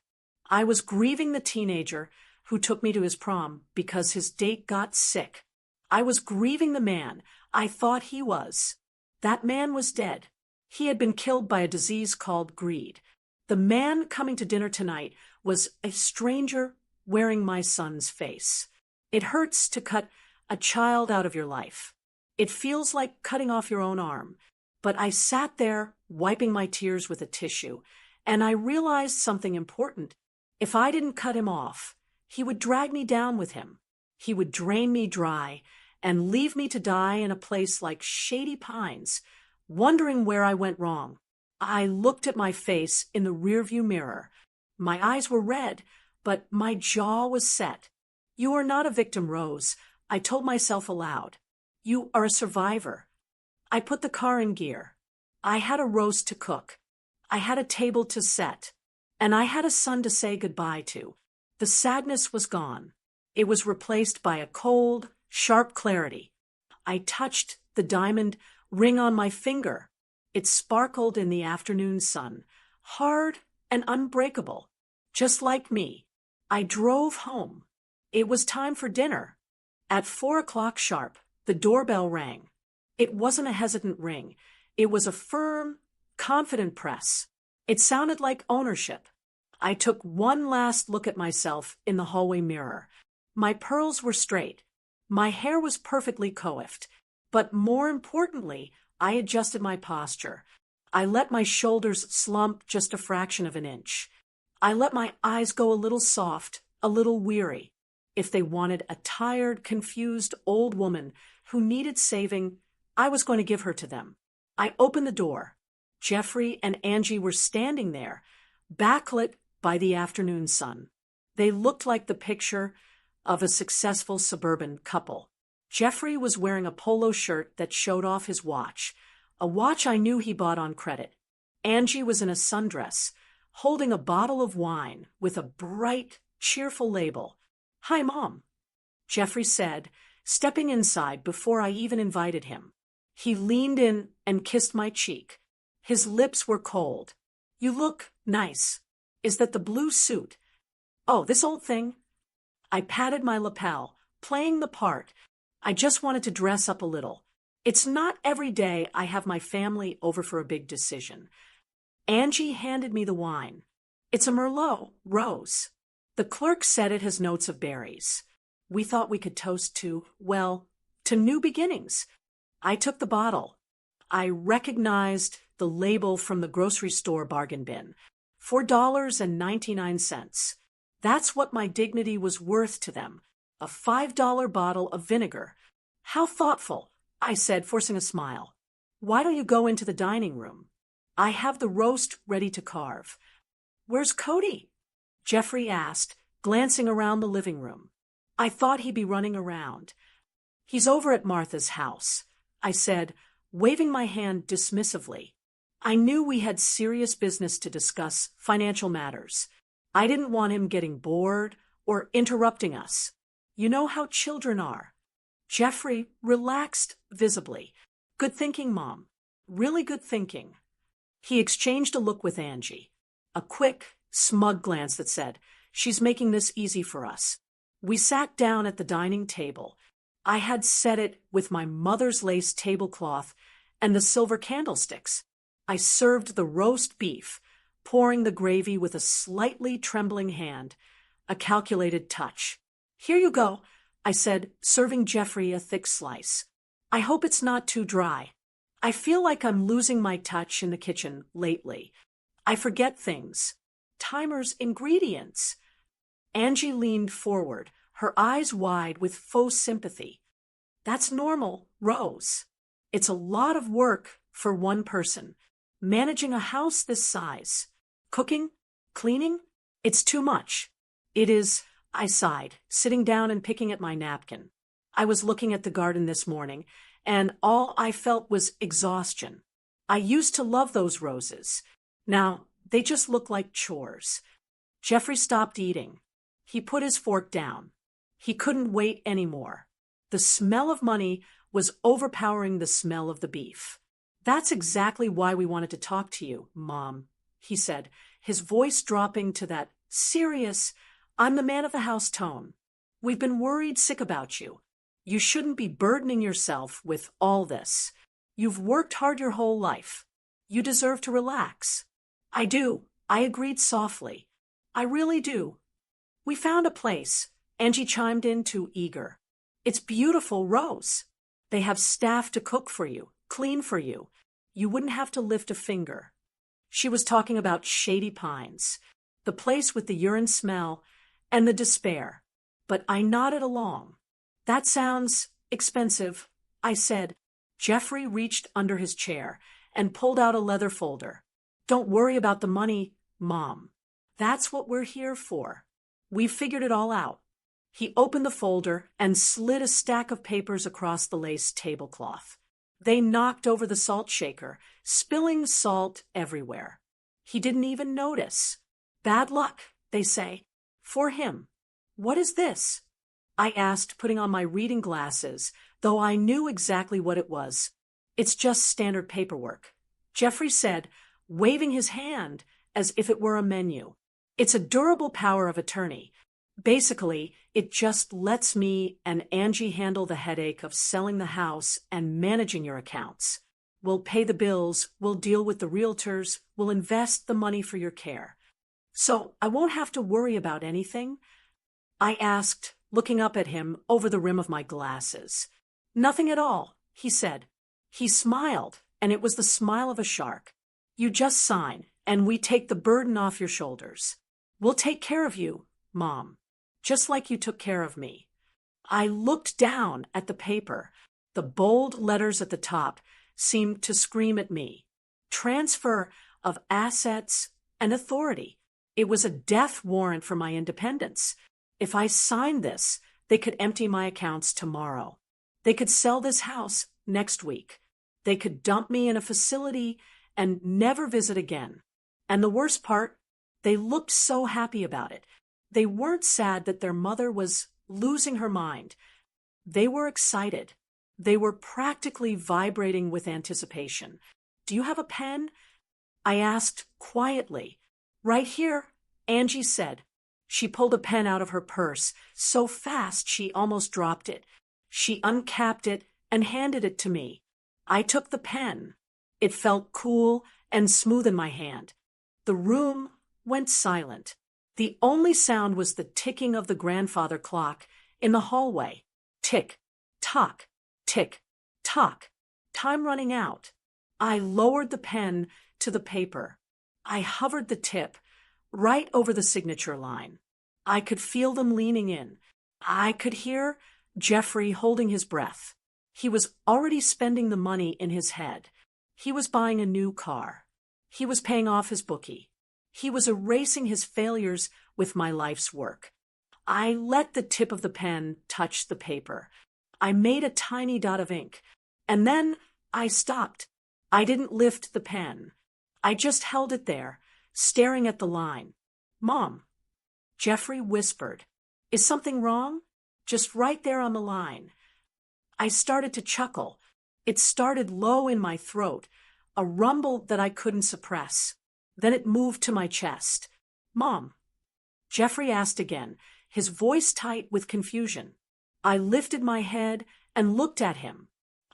I was grieving the teenager who took me to his prom because his date got sick. I was grieving the man I thought he was. That man was dead. He had been killed by a disease called greed. The man coming to dinner tonight was a stranger wearing my son's face. It hurts to cut a child out of your life. It feels like cutting off your own arm. But I sat there, wiping my tears with a tissue, and I realized something important. If I didn't cut him off, He would drag me down with him. He would drain me dry and leave me to die in a place like Shady Pines, wondering where I went wrong. I looked at my face in the rearview mirror. My eyes were red, but my jaw was set. You are not a victim, Rose, I told myself aloud. You are a survivor. I put the car in gear. I had a roast to cook. I had a table to set. And I had a son to say goodbye to. The sadness was gone. It was replaced by a cold, sharp clarity. I touched the diamond ring on my finger. It sparkled in the afternoon sun, hard and unbreakable, just like me. I drove home. It was time for dinner. At 4 o'clock sharp, the doorbell rang. It wasn't a hesitant ring. It was a firm, confident press. It sounded like ownership. I took one last look at myself in the hallway mirror. My pearls were straight. My hair was perfectly coiffed. But more importantly, I adjusted my posture. I let my shoulders slump just a fraction of an inch. I let my eyes go a little soft, a little weary. If they wanted a tired, confused old woman who needed saving, I was going to give her to them. I opened the door. Jeffrey and Angie were standing there, backlit by the afternoon sun. They looked like the picture of a successful suburban couple. Jeffrey was wearing a polo shirt that showed off his watch, a watch I knew he bought on credit. Angie was in a sundress, holding a bottle of wine with a bright, cheerful label. "Hi, Mom," Jeffrey said, stepping inside before I even invited him. He leaned in and kissed my cheek. His lips were cold. "You look nice. Is that the blue suit?" "Oh, this old thing." I patted my lapel, playing the part. I just wanted to dress up a little. It's not every day I have my family over for a big decision. Angie handed me the wine. "It's a Merlot, Rose." The clerk said it has notes of berries. We thought we could toast to, well, to new beginnings. I took the bottle. I recognized the label from the grocery store bargain bin. $4.99. That's what my dignity was worth to them. A $5 bottle of vinegar. "How thoughtful," I said, forcing a smile. "Why don't you go into the dining room? I have the roast ready to carve." "Where's Cody?" Jeffrey asked, glancing around the living room. I thought he'd be running around. "He's over at Martha's house," I said, waving my hand dismissively. I knew we had serious business to discuss, financial matters. I didn't want him getting bored or interrupting us. You know how children are. Jeffrey relaxed visibly. "Good thinking, Mom. Really good thinking." He exchanged a look with Angie. A quick, smug glance that said, "She's making this easy for us." We sat down at the dining table. I had set it with my mother's lace tablecloth and the silver candlesticks. I served the roast beef, pouring the gravy with a slightly trembling hand, a calculated touch. "Here you go," I said, serving Jeffrey a thick slice. "I hope it's not too dry. I feel like I'm losing my touch in the kitchen lately. I forget things. Timers, ingredients." Angie leaned forward, her eyes wide with faux sympathy. "That's normal, Rose. It's a lot of work for one person. Managing a house this size. Cooking, cleaning, it's too much." "It is," I sighed, sitting down and picking at my napkin. I was looking at the garden this morning, and all I felt was exhaustion. I used to love those roses. Now, they just look like chores. Jeffrey stopped eating. He put his fork down. He couldn't wait anymore. The smell of money was overpowering the smell of the beef. "That's exactly why we wanted to talk to you, Mom," he said, his voice dropping to that serious, I'm the man of the house tone. "We've been worried sick about you. You shouldn't be burdening yourself with all this. You've worked hard your whole life. You deserve to relax." "I do," I agreed softly. "I really do." "We found a place," Angie chimed in too eager. "It's beautiful, Rose. They have staff to cook for you, clean for you. You wouldn't have to lift a finger." She was talking about Shady Pines, the place with the urine smell and the despair. But I nodded along. That sounds expensive, I said. Jeffrey reached under his chair and pulled out a leather folder. Don't worry about the money, Mom. That's what we're here for. We figured it all out. He opened the folder and slid a stack of papers across the lace tablecloth. They knocked over the salt shaker, spilling salt everywhere. He didn't even notice. Bad luck, they say. For him. What is this? I asked, putting on my reading glasses, though I knew exactly what it was. It's just standard paperwork, Jeffrey said, waving his hand as if it were a menu. It's a durable power of attorney. Basically, it just lets me and Angie handle the headache of selling the house and managing your accounts. We'll pay the bills, we'll deal with the realtors, we'll invest the money for your care. So I won't have to worry about anything? I asked, looking up at him over the rim of my glasses. Nothing at all, he said. He smiled, and it was the smile of a shark. You just sign, and we take the burden off your shoulders. We'll take care of you, Mom, just like you took care of me. I looked down at the paper. The bold letters at the top seemed to scream at me. Transfer of assets and authority. It was a death warrant for my independence. If I signed this, they could empty my accounts tomorrow. They could sell this house next week. They could dump me in a facility and never visit again. And the worst part, they looked so happy about it. They weren't sad that their mother was losing her mind. They were excited. They were practically vibrating with anticipation. Do you have a pen? I asked quietly. Right here, Angie said. She pulled a pen out of her purse so fast she almost dropped it. She uncapped it and handed it to me. I took the pen. It felt cool and smooth in my hand. The room went silent. The only sound was the ticking of the grandfather clock in the hallway. Tick, tock, tick, tock. Time running out. I lowered the pen to the paper. I hovered the tip right over the signature line. I could feel them leaning in. I could hear Jeffrey holding his breath. He was already spending the money in his head. He was buying a new car. He was paying off his bookie. He was erasing his failures with my life's work. I let the tip of the pen touch the paper. I made a tiny dot of ink, and then I stopped. I didn't lift the pen. I just held it there, staring at the line. Mom, Jeffrey whispered. Is something wrong? Just right there on the line. I started to chuckle. It started low in my throat, a rumble that I couldn't suppress. Then it moved to my chest. Mom, Jeffrey asked again, his voice tight with confusion. I lifted my head and looked at him.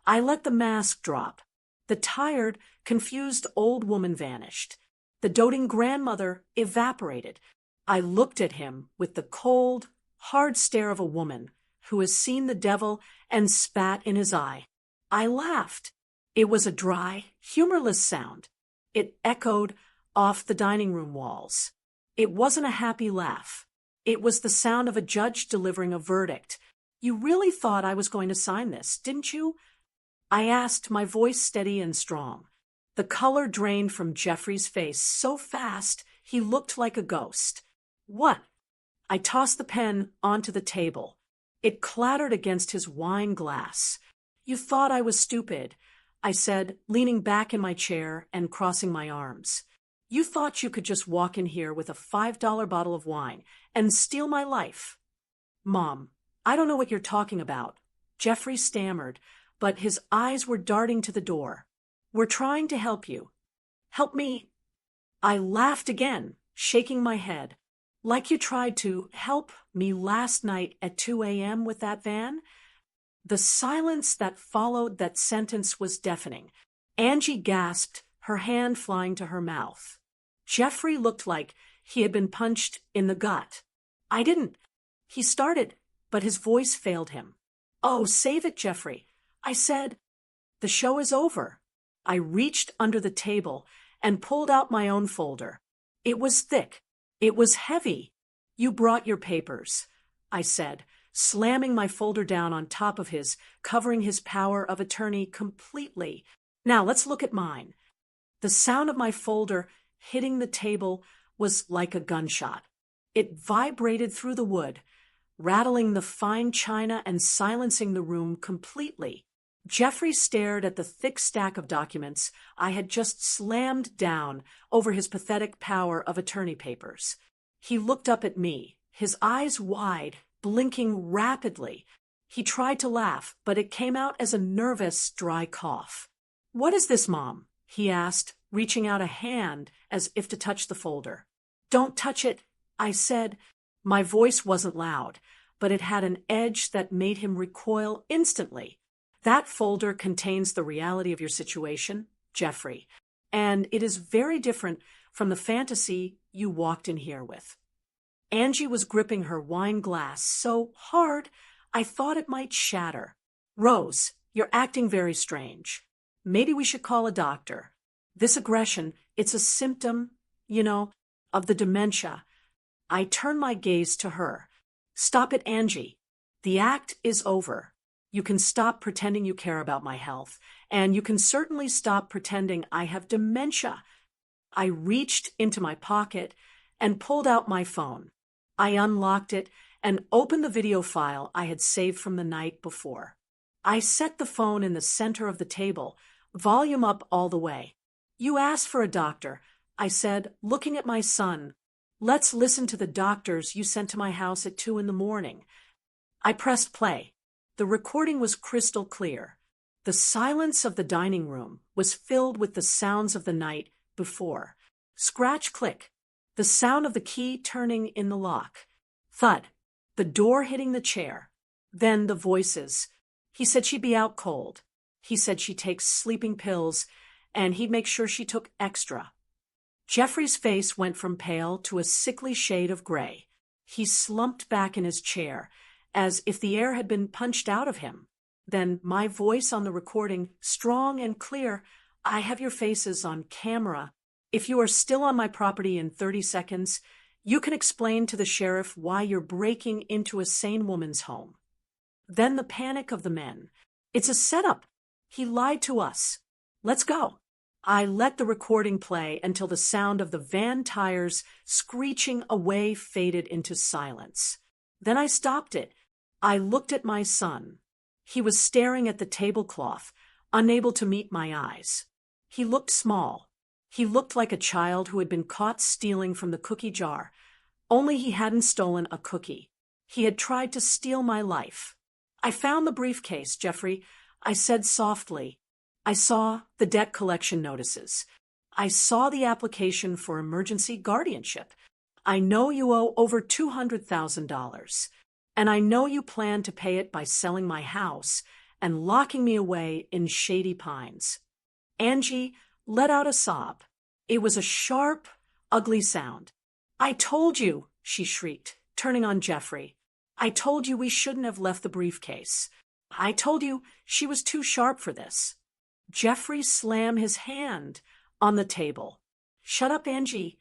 I let the mask drop. The tired, confused old woman vanished. The doting grandmother evaporated. I looked at him with the cold, hard stare of a woman who has seen the devil and spat in his eye. I laughed. It was a dry, humorless sound. It echoed off the dining room walls. It wasn't a happy laugh. It was the sound of a judge delivering a verdict. You really thought I was going to sign this, didn't you? I asked, my voice steady and strong. The color drained from Jeffrey's face so fast he looked like a ghost. What? I tossed the pen onto the table. It clattered against his wine glass. You thought I was stupid, I said, leaning back in my chair and crossing my arms. You thought you could just walk in here with a $5 bottle of wine and steal my life. Mom, I don't know what you're talking about. Jeffrey stammered, but his eyes were darting to the door. We're trying to help you. Help me. I laughed again, shaking my head. Like you tried to help me last night at 2 a.m. with that van? The silence that followed that sentence was deafening. Angie gasped, her hand flying to her mouth. Jeffrey looked like he had been punched in the gut. I didn't. He started, but his voice failed him. Oh, save it, Jeffrey. I said, the show is over. I reached under the table and pulled out my own folder. It was thick. It was heavy. You brought your papers, I said, slamming my folder down on top of his, covering his power of attorney completely. Now let's look at mine. The sound of my folder hitting the table was like a gunshot. It vibrated through the wood, rattling the fine china and silencing the room completely. Jeffrey stared at the thick stack of documents I had just slammed down over his pathetic power of attorney papers. He looked up at me, his eyes wide, blinking rapidly. He tried to laugh, but it came out as a nervous, dry cough. "What is this, Mom?" he asked, reaching out a hand as if to touch the folder. "Don't touch it," I said. My voice wasn't loud, but it had an edge that made him recoil instantly. "That folder contains the reality of your situation, Jeffrey, and it is very different from the fantasy you walked in here with." Angie was gripping her wine glass so hard I thought it might shatter. "Rose, you're acting very strange. Maybe we should call a doctor. This aggression, it's a symptom, of the dementia." I turned my gaze to her. "Stop it, Angie. The act is over. You can stop pretending you care about my health, and you can certainly stop pretending I have dementia." I reached into my pocket and pulled out my phone. I unlocked it and opened the video file I had saved from the night before. I set the phone in the center of the table, volume up all the way. "You asked for a doctor," I said, looking at my son. "Let's listen to the doctors you sent to my house at 2 a.m. I pressed play. The recording was crystal clear. The silence of the dining room was filled with the sounds of the night before. Scratch, click. The sound of the key turning in the lock. Thud. The door hitting the chair. Then the voices. He said she'd be out cold. He said she takes sleeping pills, and he'd make sure she took extra. Jeffrey's face went from pale to a sickly shade of gray. He slumped back in his chair, as if the air had been punched out of him. Then my voice on the recording, strong and clear, "I have your faces on camera. If you are still on my property in 30 seconds, you can explain to the sheriff why you're breaking into a sane woman's home." Then the panic of the men. "It's a setup. He lied to us. Let's go." I let the recording play until the sound of the van tires screeching away faded into silence. Then I stopped it. I looked at my son. He was staring at the tablecloth, unable to meet my eyes. He looked small. He looked like a child who had been caught stealing from the cookie jar, only he hadn't stolen a cookie. He had tried to steal my life. "I found the briefcase, Jeffrey," I said softly. "I saw the debt collection notices. I saw the application for emergency guardianship. I know you owe over $200,000. And I know you plan to pay it by selling my house and locking me away in Shady Pines." Angie let out a sob. It was a sharp, ugly sound. "I told you," she shrieked, turning on Jeffrey. "I told you we shouldn't have left the briefcase. I told you she was too sharp for this." Jeffrey slammed his hand on the table. "Shut up, Angie."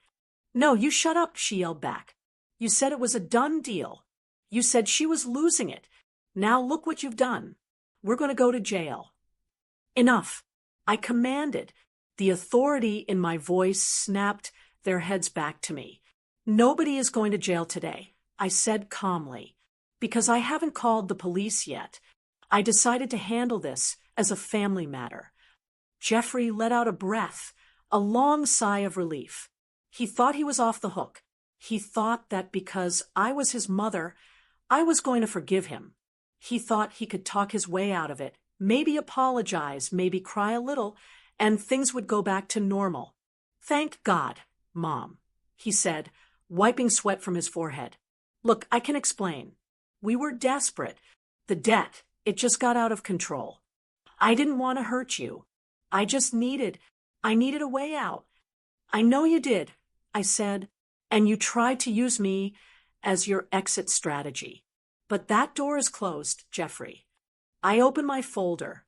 "No, you shut up," she yelled back. "You said it was a done deal. You said she was losing it. Now look what you've done. We're going to go to jail." "Enough," I commanded. The authority in my voice snapped their heads back to me. "Nobody is going to jail today," I said calmly, "because I haven't called the police yet. I decided to handle this as a family matter." Jeffrey let out a breath, a long sigh of relief. He thought he was off the hook. He thought that because I was his mother, I was going to forgive him. He thought he could talk his way out of it, maybe apologize, maybe cry a little, and things would go back to normal. "Thank God, Mom," he said, wiping sweat from his forehead. "Look, I can explain. We were desperate. The debt, it just got out of control. I didn't want to hurt you. I needed a way out. I know you did," I said, "and you tried to use me as your exit strategy. But that door is closed, Jeffrey." I opened my folder.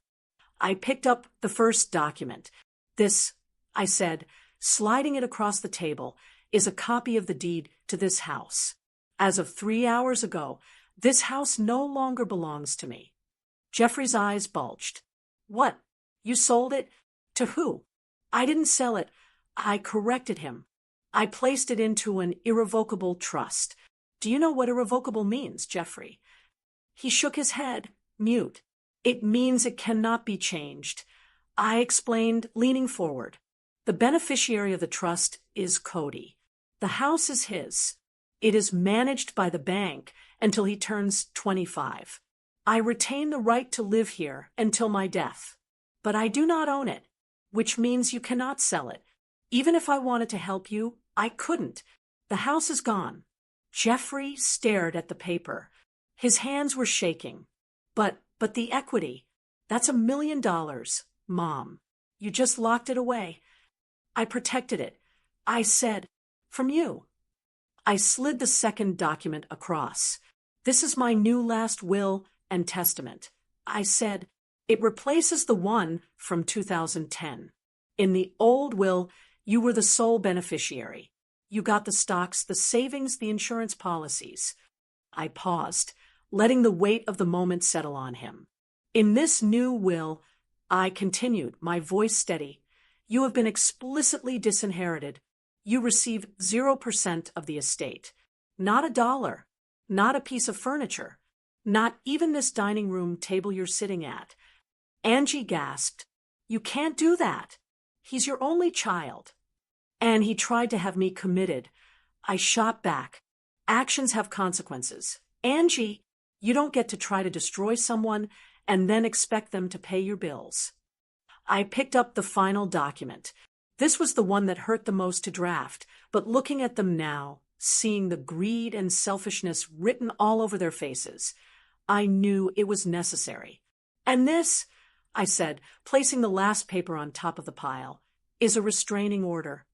I picked up the first document. "This," I said, sliding it across the table, "is a copy of the deed to this house. As of 3 hours ago, this house no longer belongs to me. Jeffrey's eyes bulged. What? You sold it? To who? I didn't sell it. I corrected him. I placed it into an irrevocable trust. Do you know what irrevocable means, Jeffrey? He shook his head, mute. It means it cannot be changed. I explained, leaning forward. The beneficiary of the trust is Cody. The house is his. It is managed by the bank until he turns 25. I retain the right to live here until my death. But I do not own it, which means you cannot sell it. Even if I wanted to help you, I couldn't. The house is gone. Jeffrey stared at the paper. His hands were shaking. But the equity, that's $1 million, Mom. You just locked it away. I protected it. I said, from you. I slid the second document across. This is my new last will and testament. I said, it replaces the one from 2010. In the old will, you were the sole beneficiary. You got the stocks, the savings, the insurance policies. I paused, letting the weight of the moment settle on him. In this new will, I continued, my voice steady, you have been explicitly disinherited. You receive 0% of the estate. Not a dollar. Not a piece of furniture. Not even this dining room table you're sitting at. Angie gasped, you can't do that. He's your only child. And he tried to have me committed. I shot back. Actions have consequences. Angie, you don't get to try to destroy someone and then expect them to pay your bills. I picked up the final document. This was the one that hurt the most to draft, but looking at them now, seeing the greed and selfishness written all over their faces, I knew it was necessary. And this, I said, placing the last paper on top of the pile, is a restraining order.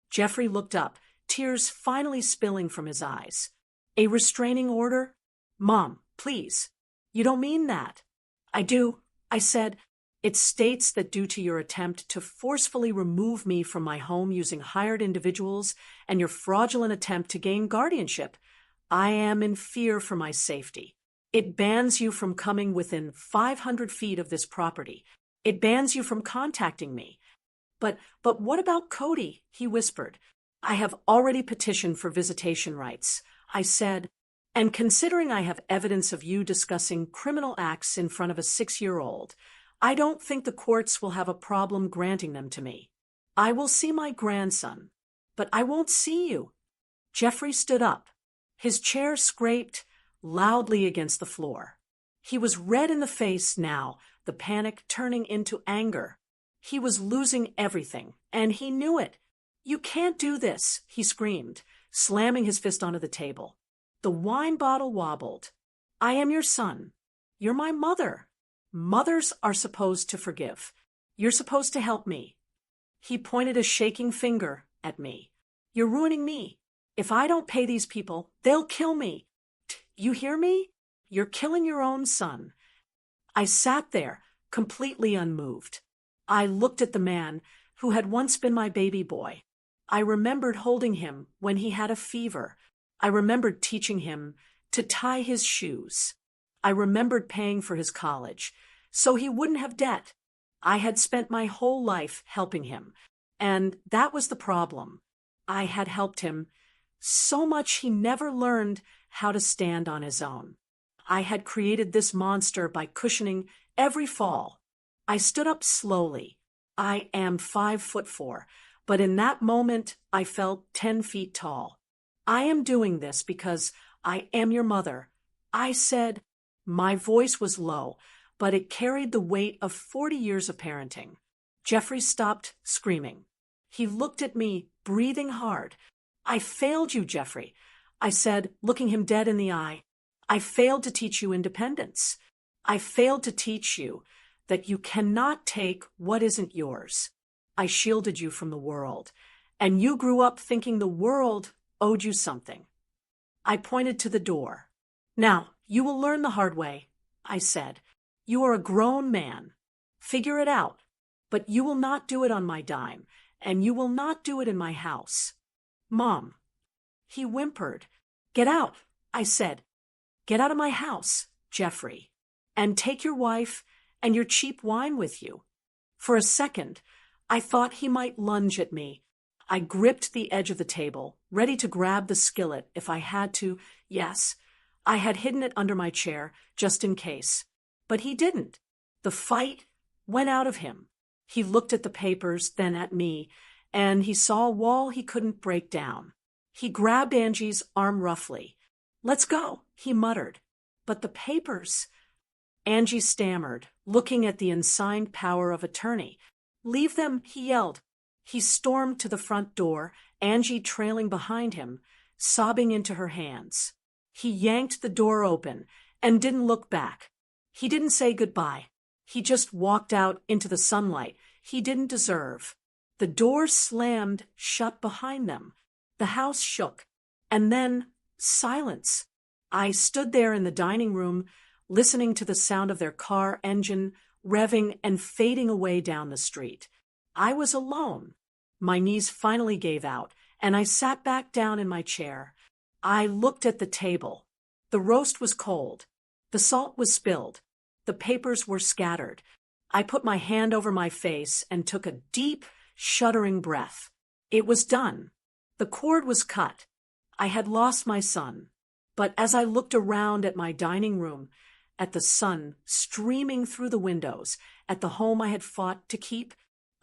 Jeffrey looked up, tears finally spilling from his eyes. A restraining order? Mom, please. You don't mean that. I do, I said. It states that due to your attempt to forcefully remove me from my home using hired individuals and your fraudulent attempt to gain guardianship, I am in fear for my safety. It bans you from coming within 500 feet of this property. It bans you from contacting me. But what about Cody? He whispered. I have already petitioned for visitation rights. I said, and considering I have evidence of you discussing criminal acts in front of a 6-year-old, I don't think the courts will have a problem granting them to me. I will see my grandson, but I won't see you. Jeffrey stood up. His chair scraped loudly against the floor. He was red in the face now, the panic turning into anger. He was losing everything, and he knew it. You can't do this, he screamed, slamming his fist onto the table. The wine bottle wobbled. I am your son. You're my mother. Mothers are supposed to forgive. You're supposed to help me. He pointed a shaking finger at me. You're ruining me. If I don't pay these people, they'll kill me. You hear me? You're killing your own son. I sat there, completely unmoved. I looked at the man who had once been my baby boy. I remembered holding him when he had a fever. I remembered teaching him to tie his shoes. I remembered paying for his college, so he wouldn't have debt. I had spent my whole life helping him, and that was the problem. I had helped him so much he never learned how to stand on his own. I had created this monster by cushioning every fall. I stood up slowly. I am 5'4", but in that moment I felt 10 feet tall. I am doing this because I am your mother. I said. My voice was low, but it carried the weight of 40 years of parenting. Jeffrey stopped screaming. He looked at me, breathing hard. I failed you, Jeffrey, I said, looking him dead in the eye. I failed to teach you independence. I failed to teach you that you cannot take what isn't yours. I shielded you from the world, and you grew up thinking the world owed you something. I pointed to the door. Now, you will learn the hard way, I said. You are a grown man. Figure it out. But you will not do it on my dime, and you will not do it in my house. Mom. He whimpered. Get out, I said. Get out of my house, Jeffrey, and take your wife and your cheap wine with you. For a second, I thought he might lunge at me. I gripped the edge of the table, ready to grab the skillet if I had to. Yes, I had hidden it under my chair, just in case. But he didn't. The fight went out of him. He looked at the papers, then at me, and he saw a wall he couldn't break down. He grabbed Angie's arm roughly. "Let's go," he muttered. "But the papers—" Angie stammered, looking at the unsigned power of attorney. "Leave them," he yelled. He stormed to the front door, Angie trailing behind him, sobbing into her hands. He yanked the door open and didn't look back. He didn't say goodbye. He just walked out into the sunlight he didn't deserve. The door slammed shut behind them. The house shook. And then silence. I stood there in the dining room, listening to the sound of their car engine revving and fading away down the street. I was alone. My knees finally gave out, and I sat back down in my chair. I looked at the table. The roast was cold. The salt was spilled. The papers were scattered. I put my hand over my face and took a deep, shuddering breath. It was done. The cord was cut. I had lost my son. But as I looked around at my dining room, at the sun streaming through the windows, at the home I had fought to keep,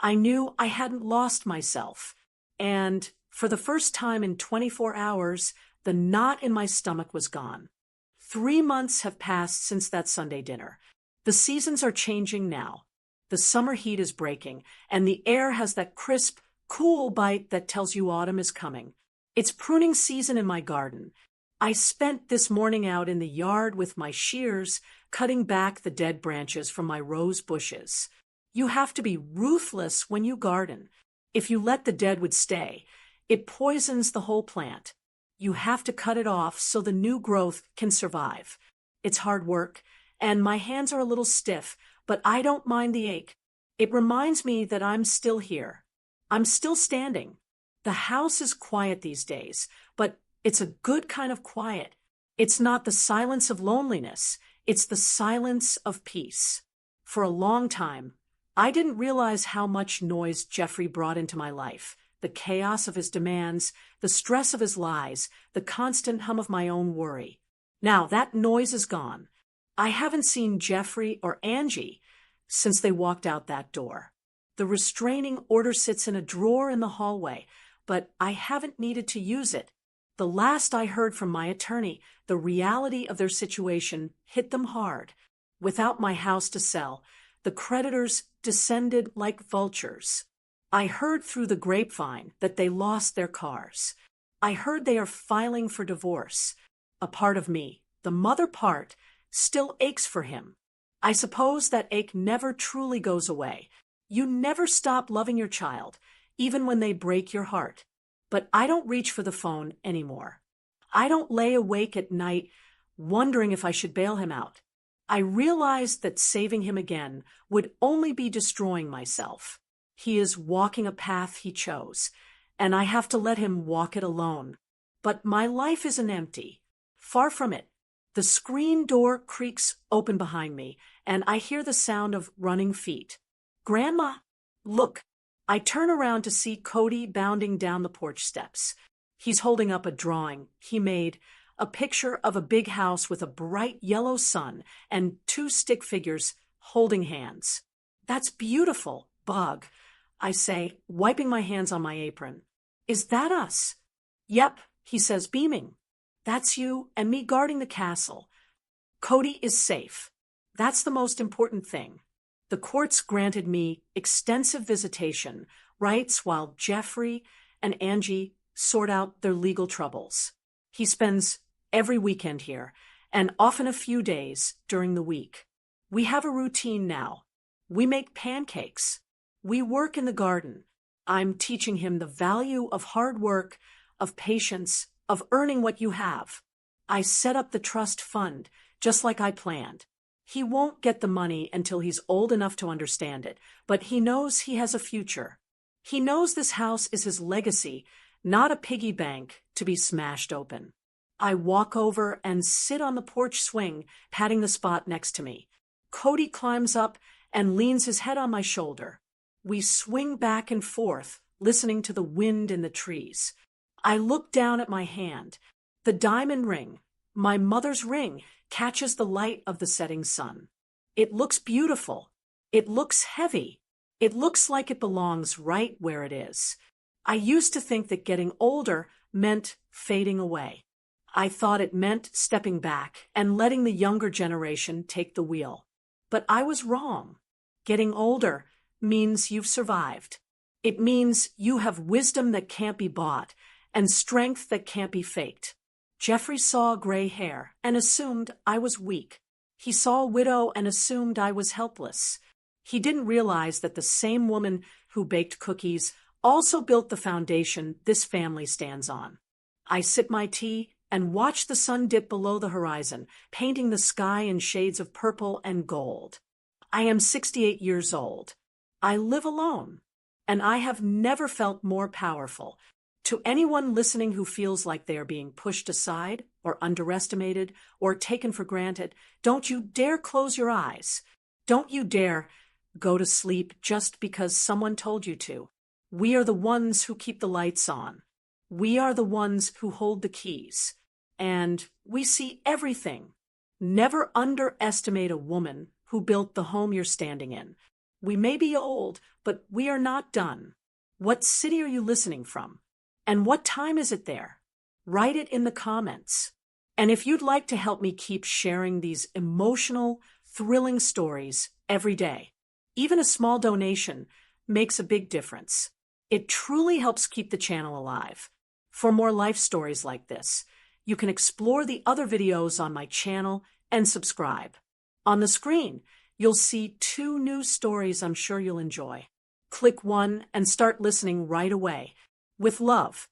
I knew I hadn't lost myself. And for the first time in 24 hours, the knot in my stomach was gone. 3 months have passed since that Sunday dinner. The seasons are changing now. The summer heat is breaking, and the air has that crisp, cool bite that tells you autumn is coming. It's pruning season in my garden. I spent this morning out in the yard with my shears, cutting back the dead branches from my rose bushes. You have to be ruthless when you garden. If you let the deadwood stay, it poisons the whole plant. You have to cut it off so the new growth can survive. It's hard work, and my hands are a little stiff, but I don't mind the ache. It reminds me that I'm still here. I'm still standing. The house is quiet these days, but it's a good kind of quiet. It's not the silence of loneliness. It's the silence of peace. For a long time, I didn't realize how much noise Jeffrey brought into my life. The chaos of his demands, the stress of his lies, the constant hum of my own worry. Now that noise is gone. I haven't seen Jeffrey or Angie since they walked out that door. The restraining order sits in a drawer in the hallway, but I haven't needed to use it. The last I heard from my attorney, the reality of their situation hit them hard. Without my house to sell, the creditors descended like vultures. I heard through the grapevine that they lost their cars. I heard they are filing for divorce. A part of me, the mother part, still aches for him. I suppose that ache never truly goes away. You never stop loving your child, even when they break your heart. But I don't reach for the phone anymore. I don't lay awake at night wondering if I should bail him out. I realized that saving him again would only be destroying myself. He is walking a path he chose, and I have to let him walk it alone. But my life isn't empty. Far from it. The screen door creaks open behind me, and I hear the sound of running feet. "Grandma, look." I turn around to see Cody bounding down the porch steps. He's holding up a drawing he made, a picture of a big house with a bright yellow sun and 2 stick figures holding hands. "That's beautiful, Bug," I say, wiping my hands on my apron. "Is that us?" "Yep," he says, beaming. "That's you and me guarding the castle. Cody is safe. That's the most important thing." The courts granted me extensive visitation rights while Jeffrey and Angie sort out their legal troubles. He spends every weekend here, and often a few days during the week. We have a routine now. We make pancakes. We work in the garden. I'm teaching him the value of hard work, of patience, of earning what you have. I set up the trust fund, just like I planned. He won't get the money until he's old enough to understand it, but he knows he has a future. He knows this house is his legacy, not a piggy bank to be smashed open. I walk over and sit on the porch swing, patting the spot next to me. Cody climbs up and leans his head on my shoulder. We swing back and forth, listening to the wind in the trees. I look down at my hand. The diamond ring, my mother's ring, catches the light of the setting sun. It looks beautiful. It looks heavy. It looks like it belongs right where it is. I used to think that getting older meant fading away. I thought it meant stepping back and letting the younger generation take the wheel. But I was wrong. Getting older means you've survived. It means you have wisdom that can't be bought and strength that can't be faked. Jeffrey saw gray hair and assumed I was weak. He saw a widow and assumed I was helpless. He didn't realize that the same woman who baked cookies also built the foundation this family stands on. I sip my tea and watch the sun dip below the horizon, painting the sky in shades of purple and gold. I am 68 years old. I live alone, and I have never felt more powerful. To anyone listening who feels like they are being pushed aside or underestimated or taken for granted, don't you dare close your eyes. Don't you dare go to sleep just because someone told you to. We are the ones who keep the lights on. We are the ones who hold the keys. And we see everything. Never underestimate a woman who built the home you're standing in. We may be old, but we are not done. What city are you listening from? And what time is it there? Write it in the comments. And if you'd like to help me keep sharing these emotional, thrilling stories every day, even a small donation makes a big difference. It truly helps keep the channel alive. For more life stories like this, you can explore the other videos on my channel and subscribe. On the screen, you'll see 2 new stories I'm sure you'll enjoy. Click one and start listening right away. With love,